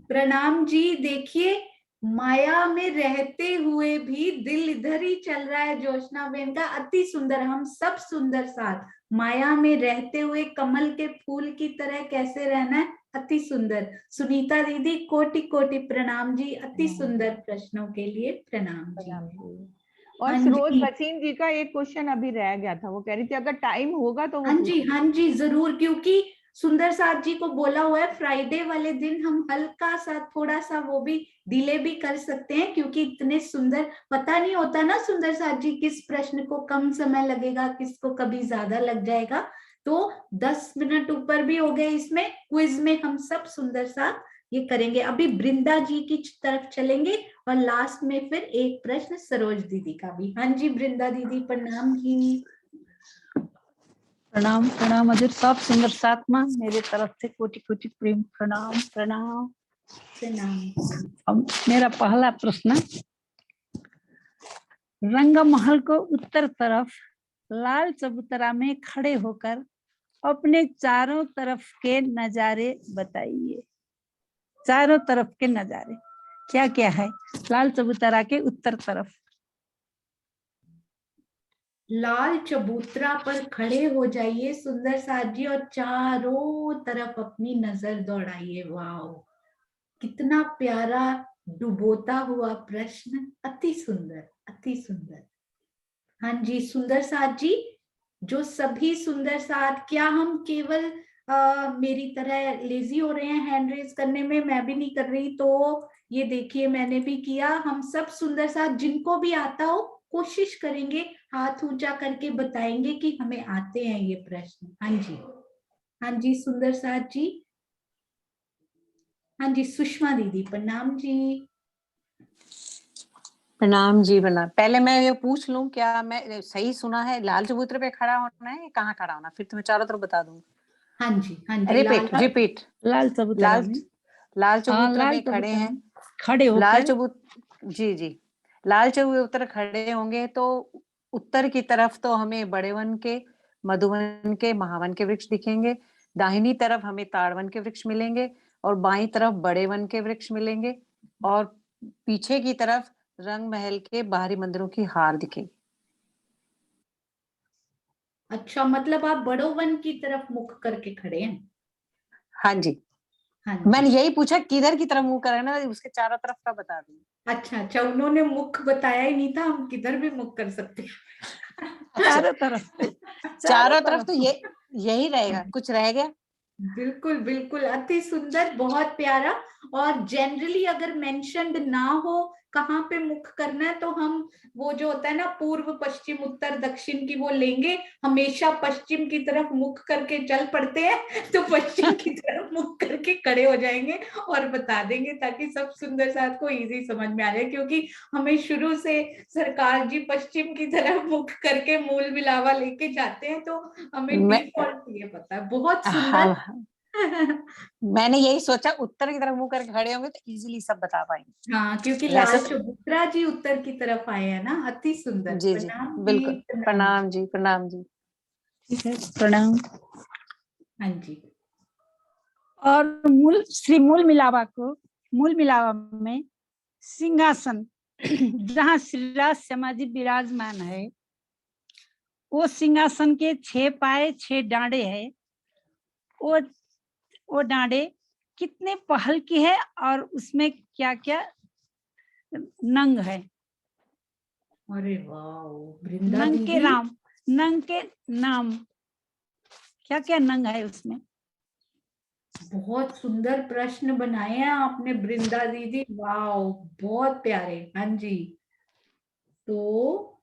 प्रणाम जी। देखिए, माया में रहते हुए भी दिल इधर ही चल रहा है जोशना बेन का, अति सुंदर। हम सब सुंदर साथ, माया में रहते हुए कमल के फूल की तरह कैसे रहना है, अति सुंदर। सुनीता दीदी कोटि कोटि प्रणाम जी, अति सुंदर प्रश्नों के लिए प्रणाम जी। और हाँ सरोज जी। भसीन जी का एक क्वेश्चन अभी रह गया था, वो कह रही थी अगर टाइम होगा तो वो हाँ जी हाँ जी, जरूर, क्योंकि सुंदर साथ जी को बोला हुआ है फ्राइडे वाले दिन हम हल्का सा थोड़ा सा वो भी डिले भी कर सकते हैं, क्योंकि इतने सुंदर, पता नहीं होता ना सुंदर साथ जी किस प्रश्न को कम समय लगेगा, किसको कभी ज्यादा लग जाएगा। तो 10 मिनट ऊपर भी हो गए इसमें, क्विज में हम सब सुंदर साथ ये करेंगे। अभी वृंदा जी की तरफ चलेंगे और लास्ट में फिर एक प्रश्न सरोज दीदी का भी। हाँ जी वृंदा दीदी प्रणाम जी। प्रणाम प्रणाम हजूर, सब सुंदर साथ मां मेरे तरफ से कोटि कोटि प्रेम प्रणाम प्रणाम प्रणाम। अब मेरा पहला प्रश्न, रंगमहल को उत्तर तरफ लाल चबूतरा में खड़े होकर अपने चारों तरफ के नजारे बताइए। चारों तरफ के नजारे क्या क्या है लाल चबूतरा के उत्तर तरफ? लाल चबूतरा पर खड़े हो जाइए सुंदर साथ जी और चारों तरफ अपनी नजर दौड़ाइए। वाओ, कितना प्यारा डुबोता हुआ प्रश्न, अति सुंदर, अति सुंदर। हाँ जी सुंदर साथ जी, जो सभी सुंदर साथ, क्या हम केवल मेरी तरह लेजी हो रहे हैं हैंड रेज करने में? मैं भी नहीं कर रही, तो ये देखिए मैंने भी किया। हम सब सुंदर साथ जिनको भी आता हो कोशिश करेंगे, हाथ ऊंचा करके बताएंगे कि हमें आते हैं ये प्रश्न। हाँ जी, हाँ जी सुंदर साथ जी। हाँ जी सुषमा दीदी प्रणाम जी। प्रणाम जी प्रणाम। पहले मैं ये पूछ लूं, क्या मैं सही सुना है लाल चबूतरे पे खड़ा होना है, कहाँ खड़ा होना? फिर तुम्हें चारों तरफ बता दूंगी। हाँ जी, हाँ जी। Repeat repeat. लाल चबूतरा लाल में, लाल चबूतरे लाल में खड़े चबूतरा हैं, में खड़े लाल होकर, चबूत जी जी लाल चबूतरे खड़े होंगे तो उत्तर की तरफ तो हमें बड़े वन के, मधुवन के, महावन के वृक्ष दिखेंगे। दाहिनी तरफ हमें ताड़वन के वृक्ष मिलेंगे और बाईं तरफ बड़े वन के वृक्ष मिलेंगे और पीछे की तरफ रंग महल के बाहरी मंदिरों की हार दिखेगी। अच्छा, मतलब आप बड़ो वन की तरफ मुख करके खड़े हैं? हाँ जी, हाँ जी। मैंने यही पूछा किधर की तरफ मुंह करना, उसके चारों तरफ का बता दूंगी। अच्छा अच्छा, उन्होंने मुख बताया ही नहीं था, हम किधर भी मुख कर सकते हैं। चारों तरफ, चारों तरफ तो ये यही रहेगा, कुछ रह गया? बिल्कुल बिल्कुल, अति सुंदर, बहुत प्यारा। और जनरली अगर मेंशन्ड ना हो कहाँ पे मुख करना है, तो हम वो जो होता है ना पूर्व पश्चिम उत्तर दक्षिण की, वो लेंगे। हमेशा पश्चिम की तरफ मुख करके चल पड़ते हैं, तो पश्चिम की तरफ मुख करके खड़े हो जाएंगे और बता देंगे, ताकि सब सुंदर साथ को इजी समझ में आ जाए। क्योंकि हमें शुरू से सरकार जी पश्चिम की तरफ मुख करके मूल मिलावा लेके जाते हैं, तो हमें डिफॉल्ट ये पता है। बहुत सुंदर। मैंने यही सोचा उत्तर की तरफ मुंह करके खड़े होंगे तो इजीली सब बता पाएंगे। हाँ, क्योंकि वैसे लाल चबूतरा जी उत्तर की तरफ आए हैं ना। अति सुंदर। जी जी प्रणाम जी, बिल्कुल। प्रणाम जी प्रणाम जी। ठीक है, प्रणाम। हाँ जी। और मूल श्री मूल मिलावा में सिंहासन जहाँ श्रीराज श्यामा जी विराजमान है, वो सिंहासन के 6 पाए 6 डांडे है। वो डांडे कितने पहल की है और उसमें क्या क्या नंग है? अरे वाह, नंग के नाम क्या क्या नंग है उसमें? बहुत सुंदर प्रश्न बनाए हैं आपने वृंदा दीदी, वाह बहुत प्यारे। हाँ जी, तो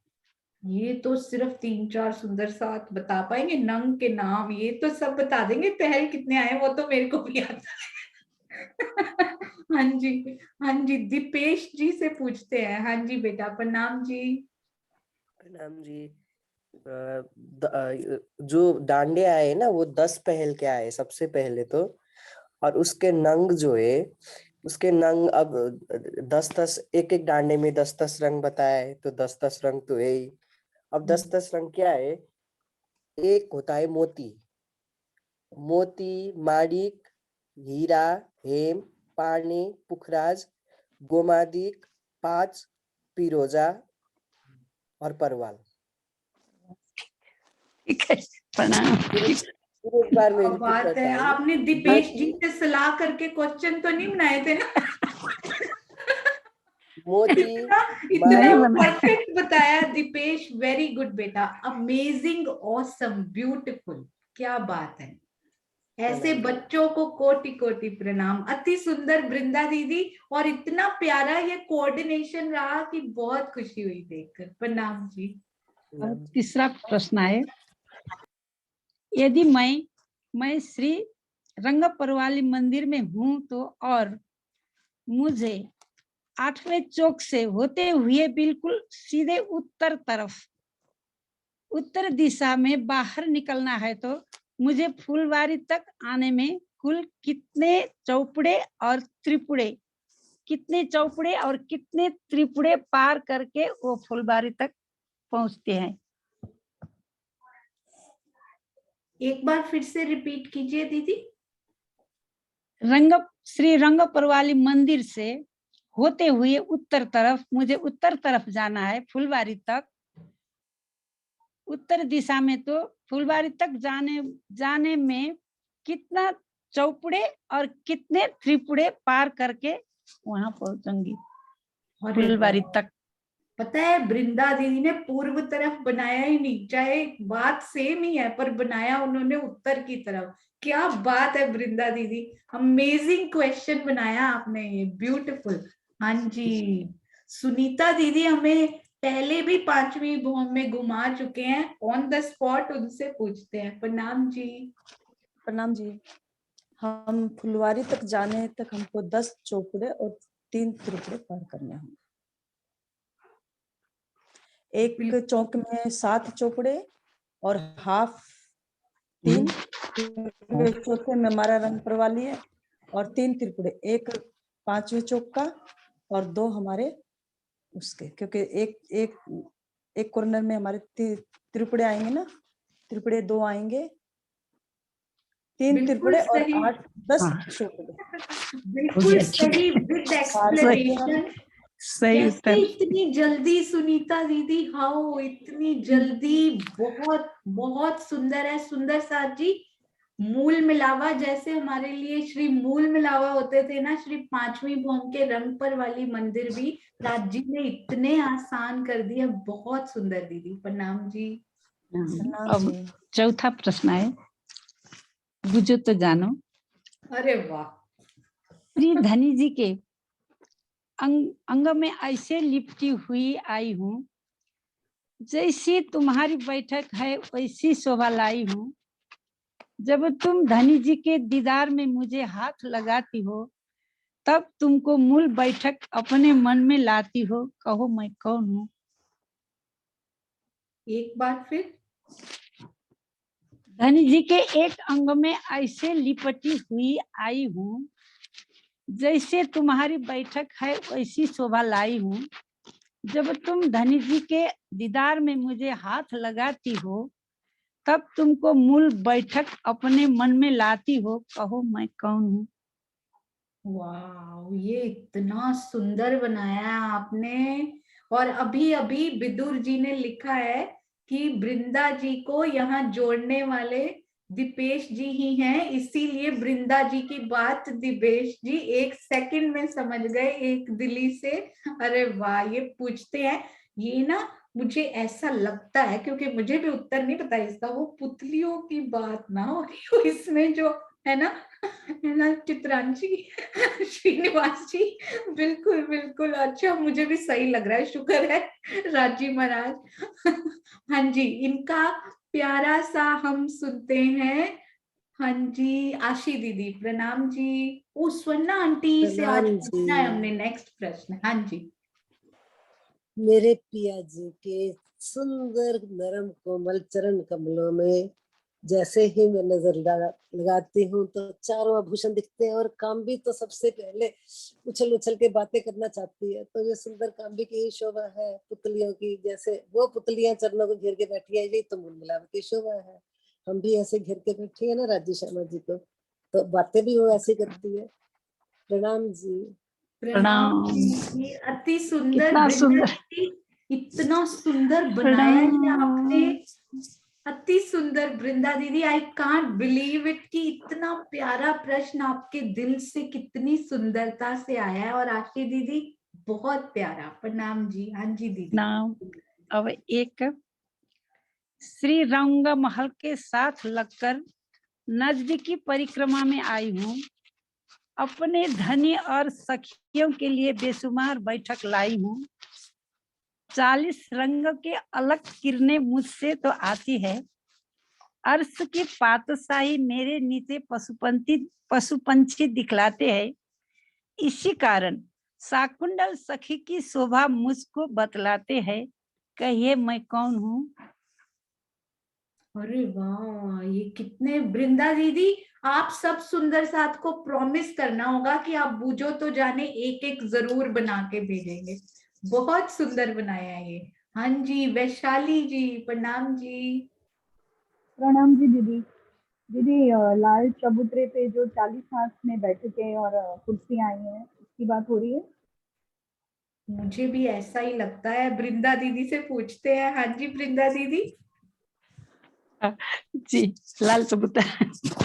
ये तो सिर्फ 3-4 सुंदर साथ बता पाएंगे। नंग के नाम ये तो सब बता देंगे, पहल कितने आए वो तो मेरे को भी आता है। हाँ जी, हाँ जी दीपेश जी से पूछते हैं। हाँ जी बेटा प्रणाम जी। प्रणाम जी। जो डांडे आए ना वो 10 पहल के आए सबसे पहले तो, और उसके नंग जो है, उसके नंग अब 10-10 एक एक डांडे में 10-10 रंग बताए, तो 10-10 रंग तो है ही। अब 10-10 रंग क्या है? एक होता है मोती, माणिक, हीरा, हेम, पानी, पुखराज, गोमादिक, 5 पिरोजा और परवाल। ठीक है, प्रणाम। एक बार में रिपीट बात करता है, हूँ। आपने दीपेश जी से सलाह करके क्वेश्चन तो नहीं बनाए थे ना? मोती इतना परफेक्ट बताया दीपेश, वेरी गुड बेटा, अमेजिंग, ऑसम, ब्यूटीफुल, क्या बात है। ऐसे बच्चों को कोटि कोटि प्रणाम। अति सुंदर वृंदा दीदी, और इतना प्यारा ये कोऑर्डिनेशन रहा कि बहुत खुशी हुई देखकर। प्रणाम जी। और तीसरा प्रश्न है, यदि मैं श्री रंगपरवाली मंदिर में हूँ तो, और मुझे 8वें चौक से होते हुए बिल्कुल सीधे उत्तर दिशा में बाहर निकलना है, तो मुझे फुलवारी तक आने में कुल कितने चौपड़े और त्रिपुड़े पार करके वो फुलवारी तक पहुंचते हैं? एक बार फिर से रिपीट कीजिए दीदी। श्री रंगपरवाली मंदिर से होते हुए मुझे उत्तर तरफ जाना है फुलवारी तक। उत्तर दिशा में तो फुलवारी तक जाने में कितना चौपुड़े और कितने त्रिपुड़े पार करके वहां पहुंचूंगी फुलवारी तक। पता है वृंदा दीदी ने पूर्व तरफ बनाया ही नहीं, चाहे बात सेम ही है पर बनाया उन्होंने उत्तर की तरफ। क्या बात है वृंदा दीदी, अमेजिंग क्वेश्चन बनाया आपने, ये ब्यूटीफुल। हाँ जी, सुनीता दीदी हमें पहले भी 5वीं भौम में घुमा चुके हैं, ऑन द स्पॉट उनसे पूछते हैं। प्रणाम जी। प्रणाम जी। हम फुलवारी तक जाने तक हमको 10 चौपुड़े और 3 त्रिपुड़े पार करने होंगे। एक चौक में 7 चौपुड़े और हाफ 3, चौथे में हमारा रंग परवाली है और 3 त्रिपुड़े, एक 5वें चौक का और 2 हमारे उसके, क्योंकि एक कॉर्नर में हमारे त्रिपुड़े आएंगे ना, त्रिपुड़े 2 आएंगे, 3 त्रिपुड़े और 8-10 चौपुड़े। बिल्कुल सही, विद एक्सप्लेनेशन। सही उत्तर। इतनी जल्दी सुनीता दीदी, हाउ इतनी जल्दी, बहुत बहुत सुंदर है। सुंदर साथ जी, मूल मिलावा जैसे हमारे लिए श्री मूल मिलावा होते थे ना, श्री 5वीं भौम के रंग पर वाली मंदिर भी राज जी ने इतने आसान कर दिए। बहुत सुंदर दीदी, प्रणाम जी। अब चौथा प्रश्न है, बुझो तो जानो। अरे वाह। श्री धनी जी के अंग में ऐसे लिपटी हुई आई हूँ, जैसी तुम्हारी बैठक है वैसी शोभा लाई हूँ। जब तुम धनी जी के दीदार में मुझे हाथ लगाती हो, तब तुमको मूल बैठक अपने मन में लाती हो। कहो मैं कौन हूँ? एक बार फिर। धनी जी के एक अंग में ऐसे लिपटी हुई आई हूँ, जैसे तुम्हारी बैठक है वैसी शोभा लाई हूँ। जब तुम धनी जी के दीदार में मुझे हाथ लगाती हो, तब तुमको मूल बैठक अपने मन में लाती हो। कहो मैं कौन हूँ? वाह, ये इतना सुंदर बनाया है आपने। और अभी अभी विदुर जी ने लिखा है कि वृंदा जी को यहाँ जोड़ने वाले दीपेश जी ही हैं, इसीलिए वृंदा जी की बात दीपेश जी 1 सेकंड में समझ गए, एक दिली से। अरे वाह, ये पूछते हैं ये ना, मुझे ऐसा लगता है, क्योंकि मुझे भी उत्तर नहीं पता इसका, वो पुतलियों की बात ना हो रही हो इसमें, जो है ना चित्रांशी श्रीनिवास जी। बिल्कुल बिल्कुल, अच्छा मुझे भी सही लग रहा है, शुक्र है राजी महाराज। हाँ जी, इनका प्यारा सा हम सुनते हैं। हाँ जी, आशी दीदी प्रणाम जी। ओ स्वर्णा आंटी से आज प्रणाम पूछना है जी। हमने नेक्स्ट प्रश्न। हाँ जी। मेरे पिया जी के सुंदर नरम कोमल चरण कमलों में जैसे ही मैं नजर लगाती हूँ तो चारों आभूषण दिखते हैं, और काम्बी तो सबसे पहले उछल उछल के बातें करना चाहती है। तो ये सुंदर काम्बी की ही शोभा है, पुतलियों की, जैसे वो पुतलियां चरणों को घेर के बैठी है, यही तो मूल मिलाप की शोभा है। हम भी ऐसे घेर के बैठी है ना राजी शर्मा जी को, तो बातें भी वो ऐसी करती है। प्रणाम जी। प्रणाम जी। अति सुंदर कितना सुंदर। इतना सुंदर बनाया है आपने, अति सुंदर वृंदा दीदी। आई कांट बिलीव इट कि इतना प्यारा प्रश्न आपके दिल से कितनी सुंदरता से आया है। और आशी दीदी बहुत प्यारा, प्रणाम जी। हाँ जी दीदी। नाम अब एक, श्री रंग महल के साथ लगकर नजदीकी परिक्रमा में आई हूँ। अपने धनी और सखियों के लिए बेशुमार बैठक लाई हूँ। 40 रंग के अलग किरणें मुझसे तो आती है। अर्श की पातशाही मेरे नीचे पशु पंछी दिखलाते हैं। इसी कारण शाकुंडल सखी की शोभा मुझको बतलाते हैं। कहिए मैं कौन हूँ? अरे वाह, ये कितने, वृंदा दीदी आप सब सुंदर साथ को प्रॉमिस करना होगा कि आप बूझो तो जाने एक एक जरूर बना के भेजेंगे। बहुत सुंदर बनाया है ये। हाँ जी, वैशाली जी प्रणाम जी। प्रणाम जी दीदी। दीदी लाल चबूतरे पे जो 40 हाथ में बैठके और कुर्सियां आई हैं, उसकी बात हो रही है? मुझे भी ऐसा ही लगता है, वृंदा दीदी से पूछते हैं। हाँ जी वृंदा दीदी। जी लाल चबूतरा।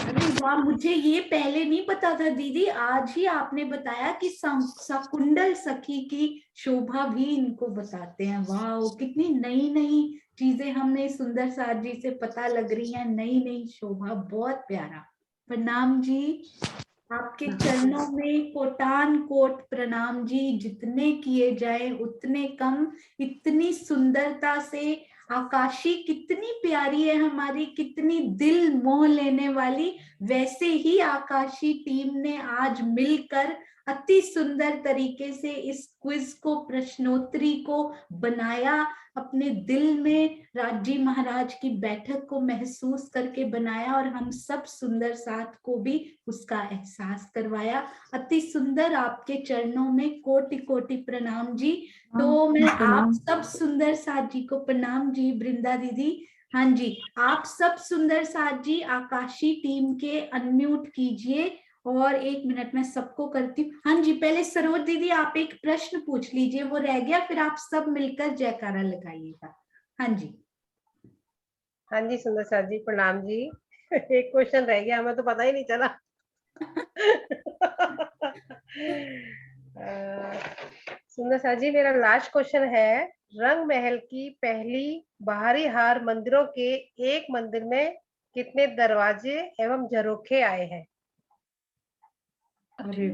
अरे वाह, मुझे ये पहले नहीं पता था दीदी, आज ही आपने बताया कि सकुंडल सखी की शोभा भी इनको बताते हैं। वाह, कितनी नई नई चीजें हमें सुंदर साथ जी से पता लग रही हैं, नई नई शोभा, बहुत प्यारा। प्रणाम जी, आपके चरणों में कोटान कोट प्रणाम जी, जितने किए जाए उतने कम। इतनी सुंदरता से आकाशी कितनी प्यारी है हमारी, कितनी दिल मोह लेने वाली। वैसे ही आकाशी टीम ने आज मिलकर अति सुंदर तरीके से इस क्विज को, प्रश्नोत्तरी को बनाया, अपने दिल में राजी महाराज की बैठक को महसूस करके बनाया, और हम सब सुंदर साथ को भी उसका एहसास करवाया। अति सुंदर, आपके चरणों में कोटि कोटि प्रणाम जी। तो मैं आप सब सुंदर साथ जी को प्रणाम जी, वृंदा दीदी। हाँ जी, आप सब सुंदर साथ जी आकाशी टीम के अनम्यूट कीजिए, और 1 मिनट में सबको करती हूँ। हाँ जी, पहले सरोज दीदी आप एक प्रश्न पूछ लीजिए, वो रह गया, फिर आप सब मिलकर जयकारा लगाइएगा। हाँ जी। हाँ जी सुंदर सर जी प्रणाम जी। एक क्वेश्चन रह गया, हमें तो पता ही नहीं चला। सुंदर सर जी, मेरा लास्ट क्वेश्चन है, रंग महल की पहली बाहरी हार मंदिरों के एक मंदिर में कितने दरवाजे एवं झरोखे आए हैं? अरे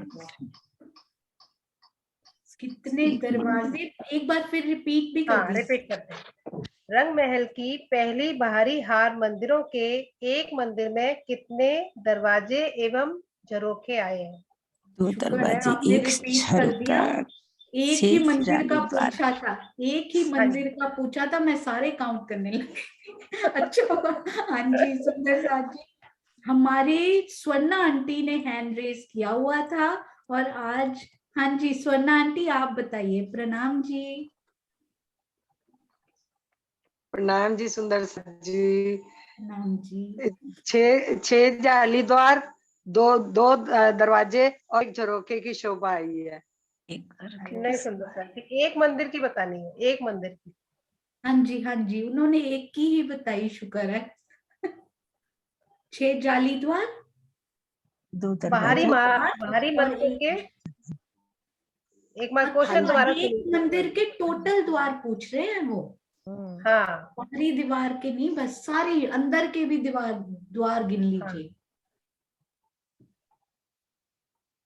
कितने दरवाजे, एक बार फिर रिपीट भी कर दीजिए। रिपीट करते हैं। रंग महल की पहली बाहरी हार मंदिरों के एक मंदिर में कितने दरवाजे एवं झरोखे आए हैं? 2 दरवाजे, एक झरोका, एक ही मंदिर का पूछा था, एक ही मंदिर का पूछा था, मैं सारे काउंट करने लगी। अच्छा, हाँ जी सुंदर साथ जी, हमारी स्वर्णा आंटी ने हैंड रेज किया हुआ था, और आज हाँ जी स्वर्णा आंटी आप बताइए। प्रणाम जी। प्रणाम जी सुंदर जी। प्रणाम जी। 6 जाली द्वार, दो दरवाजे और एक झरोखे की शोभा आई है। नहीं सुंदर सर जी, एक मंदिर की बतानी है, एक मंदिर की। हाँ जी उन्होंने एक की ही बताई, शुक्र है। 6 जाली द्वार, 2 बाहरी मंदिर के, एक बार क्वेश्चन दोबारा एक मंदिर के टोटल द्वार पूछ रहे हैं वो। हाँ, बाहरी दीवार के नहीं, बस सारी अंदर के भी द्वार गिन लीजिए।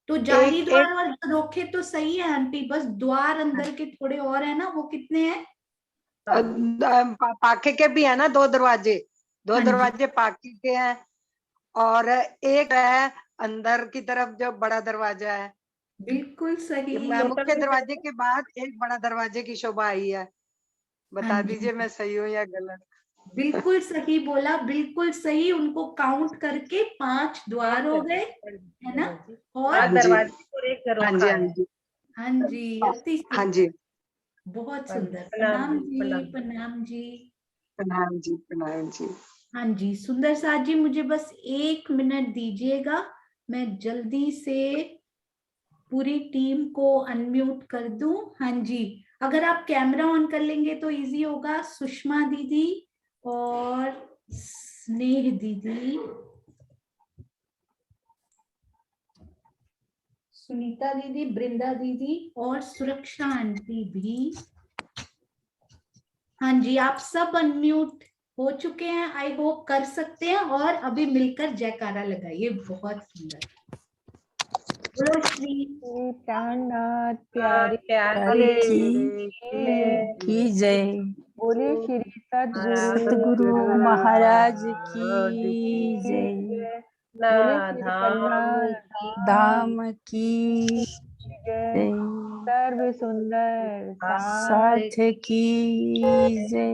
तो जाली द्वार और झरोखे तो सही है आंटी, बस द्वार अंदर के थोड़े और है ना, वो कितने हैं? पाके के भी है ना 2 दरवाजे, 2 दरवाजे पाके के हैं, और एक है अंदर की तरफ जो बड़ा दरवाजा है। बिल्कुल सही। मुख्य दरवाजे के बाद एक बड़ा दरवाजे की शोभा आई है। बता दीजिए मैं सही हूँ या गलत? बिल्कुल सही बोला, बिल्कुल सही। उनको काउंट करके 5 द्वार हो गए, है ना? और दरवाजे और एक झरोखा। हाँ जी हाँ जी, बहुत सुंदर। प्रणाम जी, प्रणाम जी, प्रणाम जी, प्रणाम जी। हाँ जी सुंदर साथ जी, मुझे बस 1 मिनट दीजिएगा, मैं जल्दी से पूरी टीम को अनम्यूट कर दूं। हाँ जी, अगर आप कैमरा ऑन कर लेंगे तो इजी होगा। सुषमा दीदी और स्नेह दीदी, सुनीता दीदी, वृंदा दीदी और सुरक्षा आंटी भी। हाँ जी, आप सब अनम्यूट हो चुके हैं, आई होप कर सकते हैं, और अभी मिलकर जयकारा लगाइए। बहुत सुंदर। बोलो श्री प्राणनाथ प्यारे की जय। बोले श्री सतगुरु महाराज की जय। बोले श्री कन्हैया धाम की जय। सर्व सुंदर साथ की जय।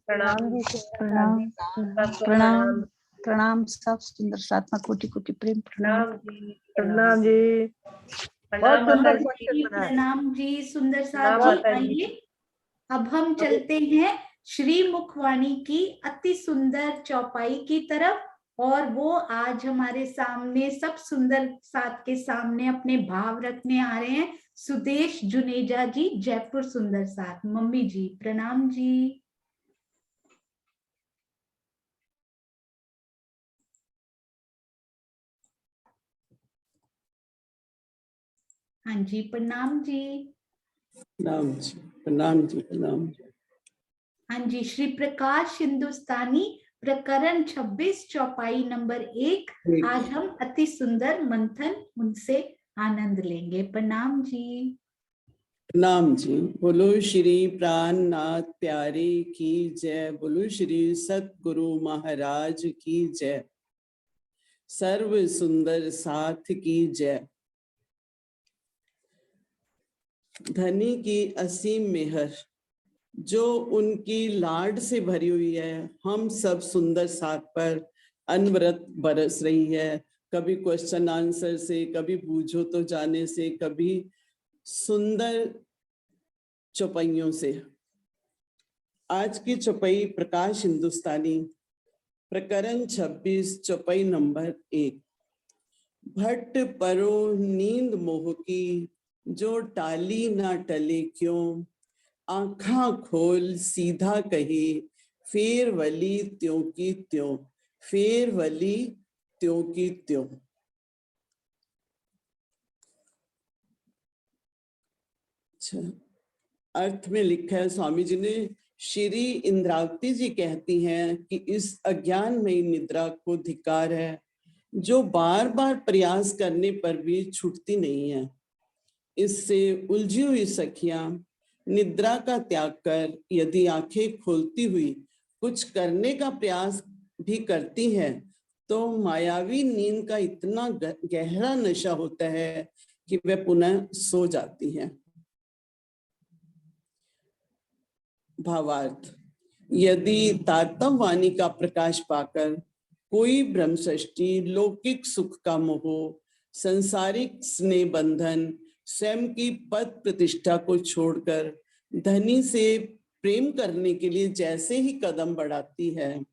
प्रणाम जी, प्रणाम प्रणाम प्रणाम, सब सुंदर साथ में कोटि कोटि प्रेम प्रणाम। प्रणाम जी, बहुत सुंदर प्रणाम जी सुंदर साथ जी। आइए अब हम चलते हैं श्री मुखवाणी की अति सुंदर चौपाई की तरफ, और वो आज हमारे सामने सब सुंदर साथ के सामने अपने भाव रखने आ रहे हैं सुदेश जुनेजा जी, जयपुर सुंदर साथ। मम्मी जी प्रणाम जी। हाँ जी, प्रणाम जी। प्रणाम जी, प्रणाम जी, प्रणाम जी। हाँ जी, श्री प्रकाश हिंदुस्तानी प्रकरण 26 चौपाई नंबर 1। आज हम अति सुंदर मंथन उनसे आनंद लेंगे। प्रणाम जी। प्रणाम जी। बोलो श्री प्राणनाथ प्यारे की जय, बोलो श्री सतगुरु महाराज की जय, सर्व सुंदर साथ की जय। धनी की असीम मेहर जो उनकी लाड से भरी हुई है, हम सब सुंदर साथ पर अनवरत बरस रही है। कभी क्वेश्चन आंसर से, कभी बूझो तो जाने से, कभी सुंदर चौपाइयों से। आज की चौपाई प्रकाश हिंदुस्तानी प्रकरण 26 चौपाई नंबर 1। भट्ट परो नींद मोह की, जो टाली ना टले क्यों, आँखा खोल सीधा कही, फेर वली त्यों की त्यों, फेर वली त्यों की त्यों। अच्छा, अर्थ में लिखा है स्वामी जी ने, श्री इंद्रावती जी कहती हैं कि इस अज्ञानमयी निद्रा को धिक्कार है, जो बार बार प्रयास करने पर भी छूटती नहीं है। इससे उलझी हुई सखियां निद्रा का त्याग कर यदि आंखें खोलती हुई कुछ करने का प्रयास भी करती हैं, तो मायावी नींद का इतना गहरा नशा होता है कि वह पुनः सो जाती हैं। भावार्थ, यदि तारतम वाणी का प्रकाश पाकर कोई ब्रह्मसृष्टि लौकिक सुख का मोह, संसारिक स्नेह बंधन, स्वयं की पद प्रतिष्ठा को छोड़कर धनी से प्रेम करने के लिए जैसे ही कदम बढ़ाती है,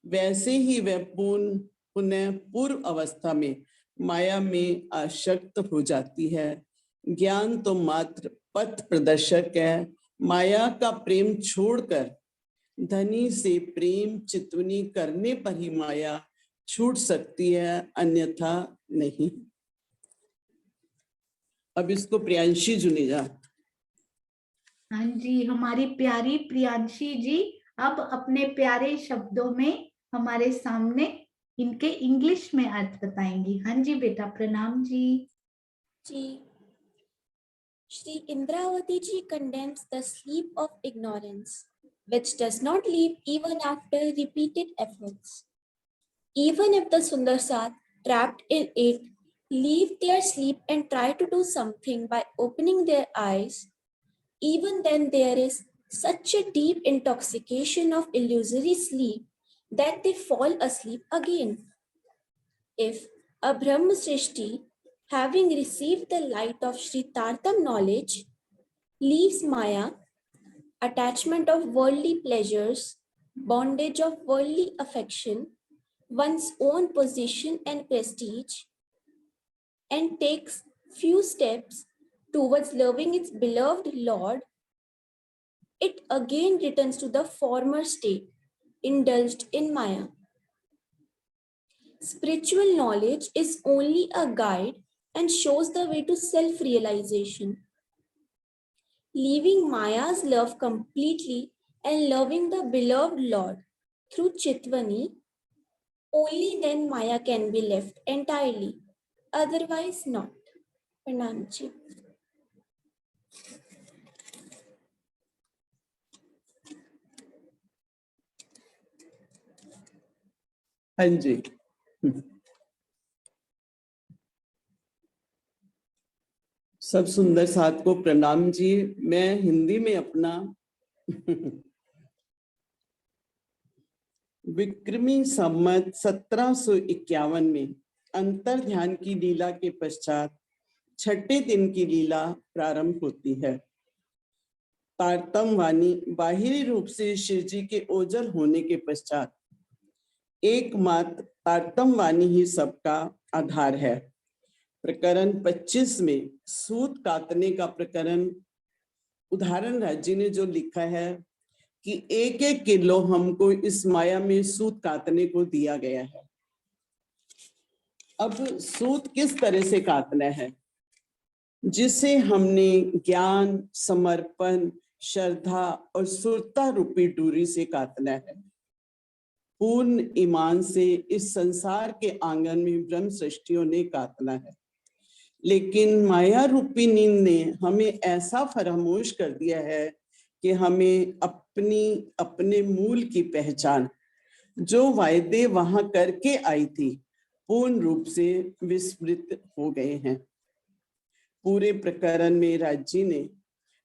वैसे ही वह पुनः पूर्व अवस्था में माया में आसक्त हो जाती है। ज्ञान तो मात्र पथ प्रदर्शक है। माया का प्रेम छोड़कर धनी से प्रेम चितवनी करने पर ही माया छूट सकती है, अन्यथा नहीं। अब इसको प्रियांशी जुनेजा। हाँ जी, हमारी प्यारी प्रियांशी जी अब अपने प्यारे शब्दों में हमारे सामने इनके इंग्लिश में अर्थ बताएंगी। हाँ जी बेटा, प्रणाम जी। जी, Shri Indravati ji condemns the sleep of ignorance, which does not leave even after repeated efforts. Even if the Sundarsat trapped in it leave their sleep and try to do something by opening their eyes, even then there is such a deep intoxication of illusory sleep that they fall asleep again. If a Brahma Srishti, having received the light of Sri Tartam knowledge, leaves Maya, attachment of worldly pleasures, bondage of worldly affection, one's own position and prestige, and takes few steps towards loving its beloved Lord, it again returns to the former state, indulged in Maya. Spiritual knowledge is only a guide and shows the way to self-realization. Leaving Maya's love completely and loving the beloved Lord through Chitvani, only then Maya can be left entirely, otherwise not. Pranam ji. हाँ जी, सब सुंदर साथ को प्रणाम जी। मैं हिंदी में अपना विक्रमी संवत 1751 में अंतर ध्यान की लीला के पश्चात छठे दिन की लीला प्रारंभ होती है। तारतम वाणी बाहरी रूप से शिव जी के ओझल होने के पश्चात एकमात्र तारतम वाणी ही सबका आधार है। प्रकरण 25 में सूत काटने का प्रकरण उदाहरण राज्य ने जो लिखा है कि 1-1 किलो हमको इस माया में सूत काटने को दिया गया है। अब सूत किस तरह से काटना है, जिसे हमने ज्ञान, समर्पण, श्रद्धा और सुरता रूपी डोरी से काटना है। पूर्ण ईमान से इस संसार के आंगन में ब्रह्म सृष्टियों ने काटना है, लेकिन माया रूपी नींद ने हमें ऐसा फरामोश कर दिया है कि हमें अपने मूल की पहचान, जो वायदे वहां करके आई थी, पूर्ण रूप से विस्मृत हो गए हैं। पूरे प्रकरण में राज्य ने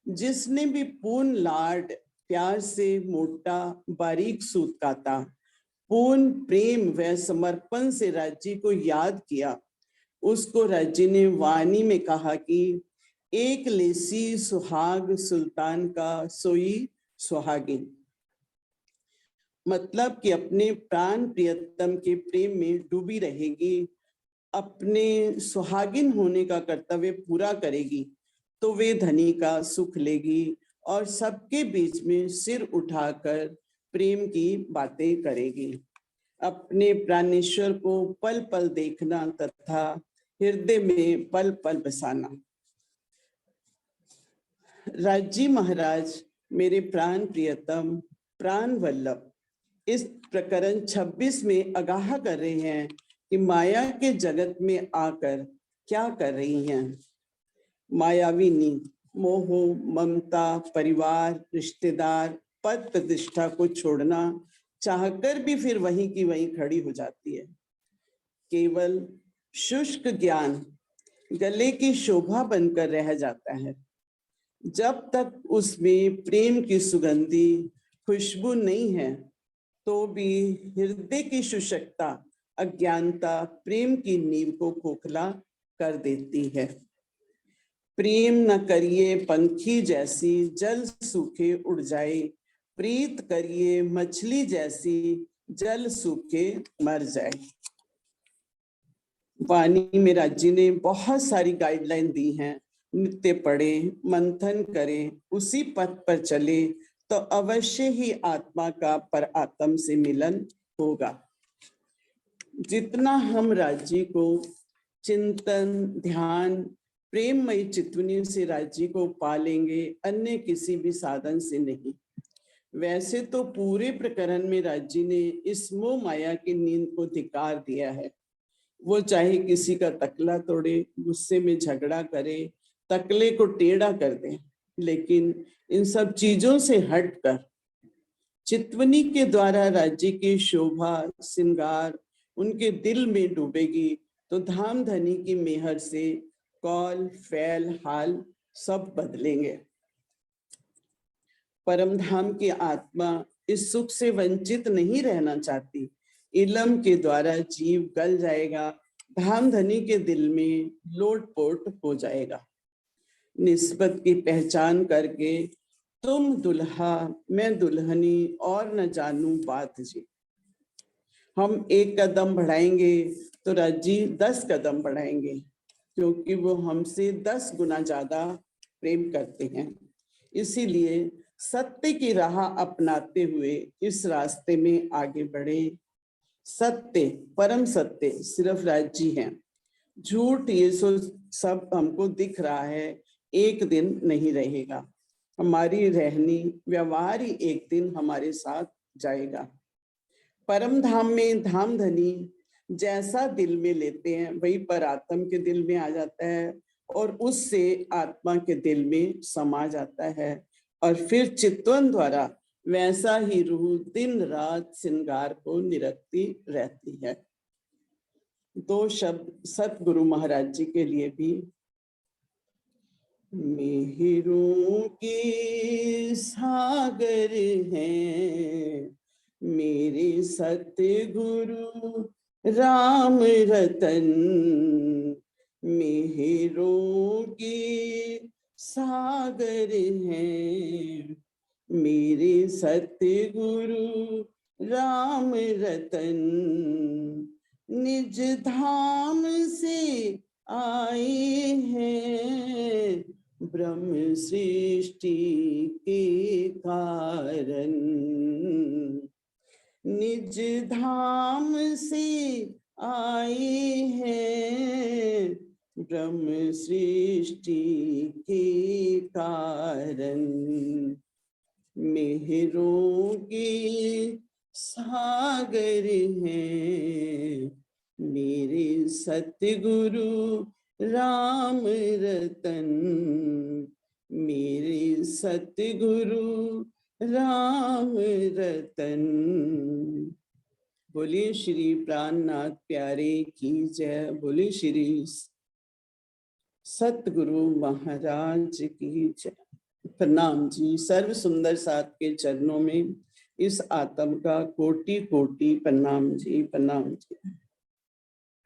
जिसने भी पूर्ण लाड प्यार से मोटा बारीक सूत काटा, पूर्ण प्रेम व समर्पण से राज्य को याद किया, उसको राज्य ने वाणी में कहा कि एक लेसी सुहाग सुल्तान का सोई सुहागिन, मतलब कि अपने प्राण प्रियतम के प्रेम में डूबी रहेगी, अपने सुहागिन होने का कर्तव्य पूरा करेगी तो वे धनी का सुख लेगी और सबके बीच में सिर उठाकर प्रेम की बातें करेगी। अपने प्राणेश्वर को पल पल देखना तथा हृदय में पल पल बसाना। राज्य महाराज मेरे प्राण प्रियतम, प्राण वल्लभ, इस प्रकरण 26 में आगाह कर रहे हैं कि माया के जगत में आकर क्या कर रही हैं। मायावी नींद मोह, ममता, परिवार, रिश्तेदार, पद प्रतिष्ठा को छोड़ना चाहकर भी फिर वहीं की वहीं खड़ी हो जाती है। केवल शुष्क ज्ञान गले की शोभा बनकर रह जाता है। जब तक उसमें प्रेम की सुगंधी खुशबू नहीं है तो भी हृदय की शुष्कता, अज्ञानता प्रेम की नींव को खोखला कर देती है। प्रेम न करिए पंखी जैसी जल सूखे उड़ जाए, प्रीत करिए मछली जैसी जल सूखे मर जाए। वाणी में राज्य ने बहुत सारी गाइडलाइन दी हैं। नित्य पढ़े, मंथन करें, उसी पथ पर चले तो अवश्य ही आत्मा का पर आत्म से मिलन होगा। जितना हम राज्य को चिंतन, ध्यान, प्रेममयी चितवनी से राज्य को पालेंगे, अन्य किसी भी साधन से नहीं। वैसे तो पूरे प्रकरण में राज्य ने इस मोह माया की नींद को धिक्कार दिया है। वो चाहे किसी का तकला तोड़े, गुस्से में झगड़ा करे, तकले को टेढ़ा कर दे, लेकिन इन सब चीजों से हटकर चितवनी के द्वारा राज्य की शोभा श्रृंगार उनके दिल में डूबेगी तो धाम धनी की मेहर से कौल, फैल, हाल सब बदलेंगे। परम धाम की आत्मा इस सुख से वंचित नहीं रहना चाहती। इलम के द्वारा जीव गल जाएगा, धाम धनी के दिल में लोटपोट हो जाएगा। निस्बत की पहचान करके तुम दुल्हा मैं दुल्हनी और न जानू बात जी। हम एक कदम बढ़ाएंगे तो राज्य 10 कदम बढ़ाएंगे, क्योंकि वो हमसे 10 गुना ज्यादा प्रेम करते हैं। इसीलिए सत्य की राह अपनाते हुए इस रास्ते में आगे बढ़े। सत्य, परम सत्य सिर्फ राज्य है। झूठ ये सब हमको दिख रहा है, एक दिन नहीं रहेगा। हमारी रहनी व्यवहार ही एक दिन हमारे साथ जाएगा। परम धाम में धाम धनी जैसा दिल में लेते हैं वही पर आत्म के दिल में आ जाता है और उससे आत्मा के दिल में समा जाता है और फिर चितवन द्वारा वैसा ही रूह दिन रात श्रृंगार को निरखती रहती है। 2 शब्द सतगुरु महाराज जी के लिए भी। मेहरों के सागर हैं मेरे सतगुरु राम रतन, मेहरों के सागर हैं मेरे सतगुरु राम रतन, निज धाम से आए हैं ब्रह्म सृष्टि के कारण, निज धाम से आए हैं ब्रह्म सृष्टि के कारण, मेहरों के सागर हैं मेरे सतगुरु राम रतन, मेरे सतगुरु राम रतन। बोलिए श्री प्राणनाथ प्यारे की जय, बोलिए श्री सतगुरु महाराज की जय। प्रणाम जी। सर्व सुंदर साथ के चरणों में इस आत्म का कोटि कोटि प्रणाम जी, प्रणाम जी।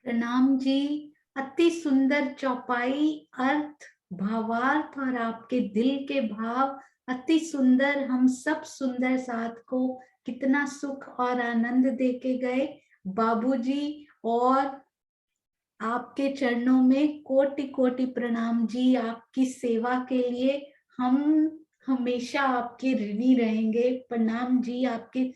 प्रणाम जी। अति सुंदर चौपाई, अर्थ, भावार्थ और आपके दिल के भाव अति सुंदर। हम सब सुंदर साथ को कितना सुख और आनंद देके गए बाबूजी, और आपके चरणों में कोटि कोटि प्रणाम जी। आपकी सेवा के लिए हम हमेशा आपके ऋणी रहेंगे। प्रणाम जी। आपके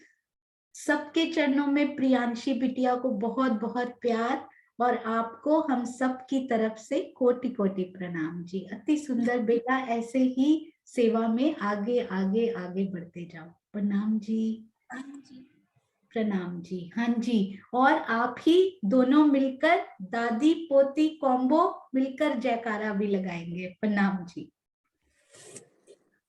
सबके चरणों में प्रियांशी बिटिया को बहुत बहुत प्यार, और आपको हम सब की तरफ से कोटि कोटि प्रणाम जी। अति सुंदर बेटा, ऐसे ही सेवा में आगे आगे आगे बढ़ते जाओ। प्रणाम जी। प्रणाम जी। हाँ जी। और आप ही दोनों मिलकर दादी पोती कॉम्बो मिलकर जयकारा भी लगाएंगे। प्रणाम जी।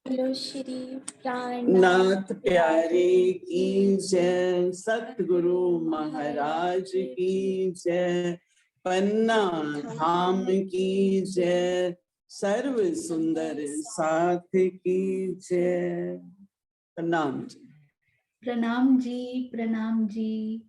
बोलो श्री नाथ प्यारे की जय, सतगुरु महाराज की जय, पन्ना धाम की जय, सर्व सुंदर साथ की जय। प्रणाम जी। प्रणाम जी। प्रणाम जी।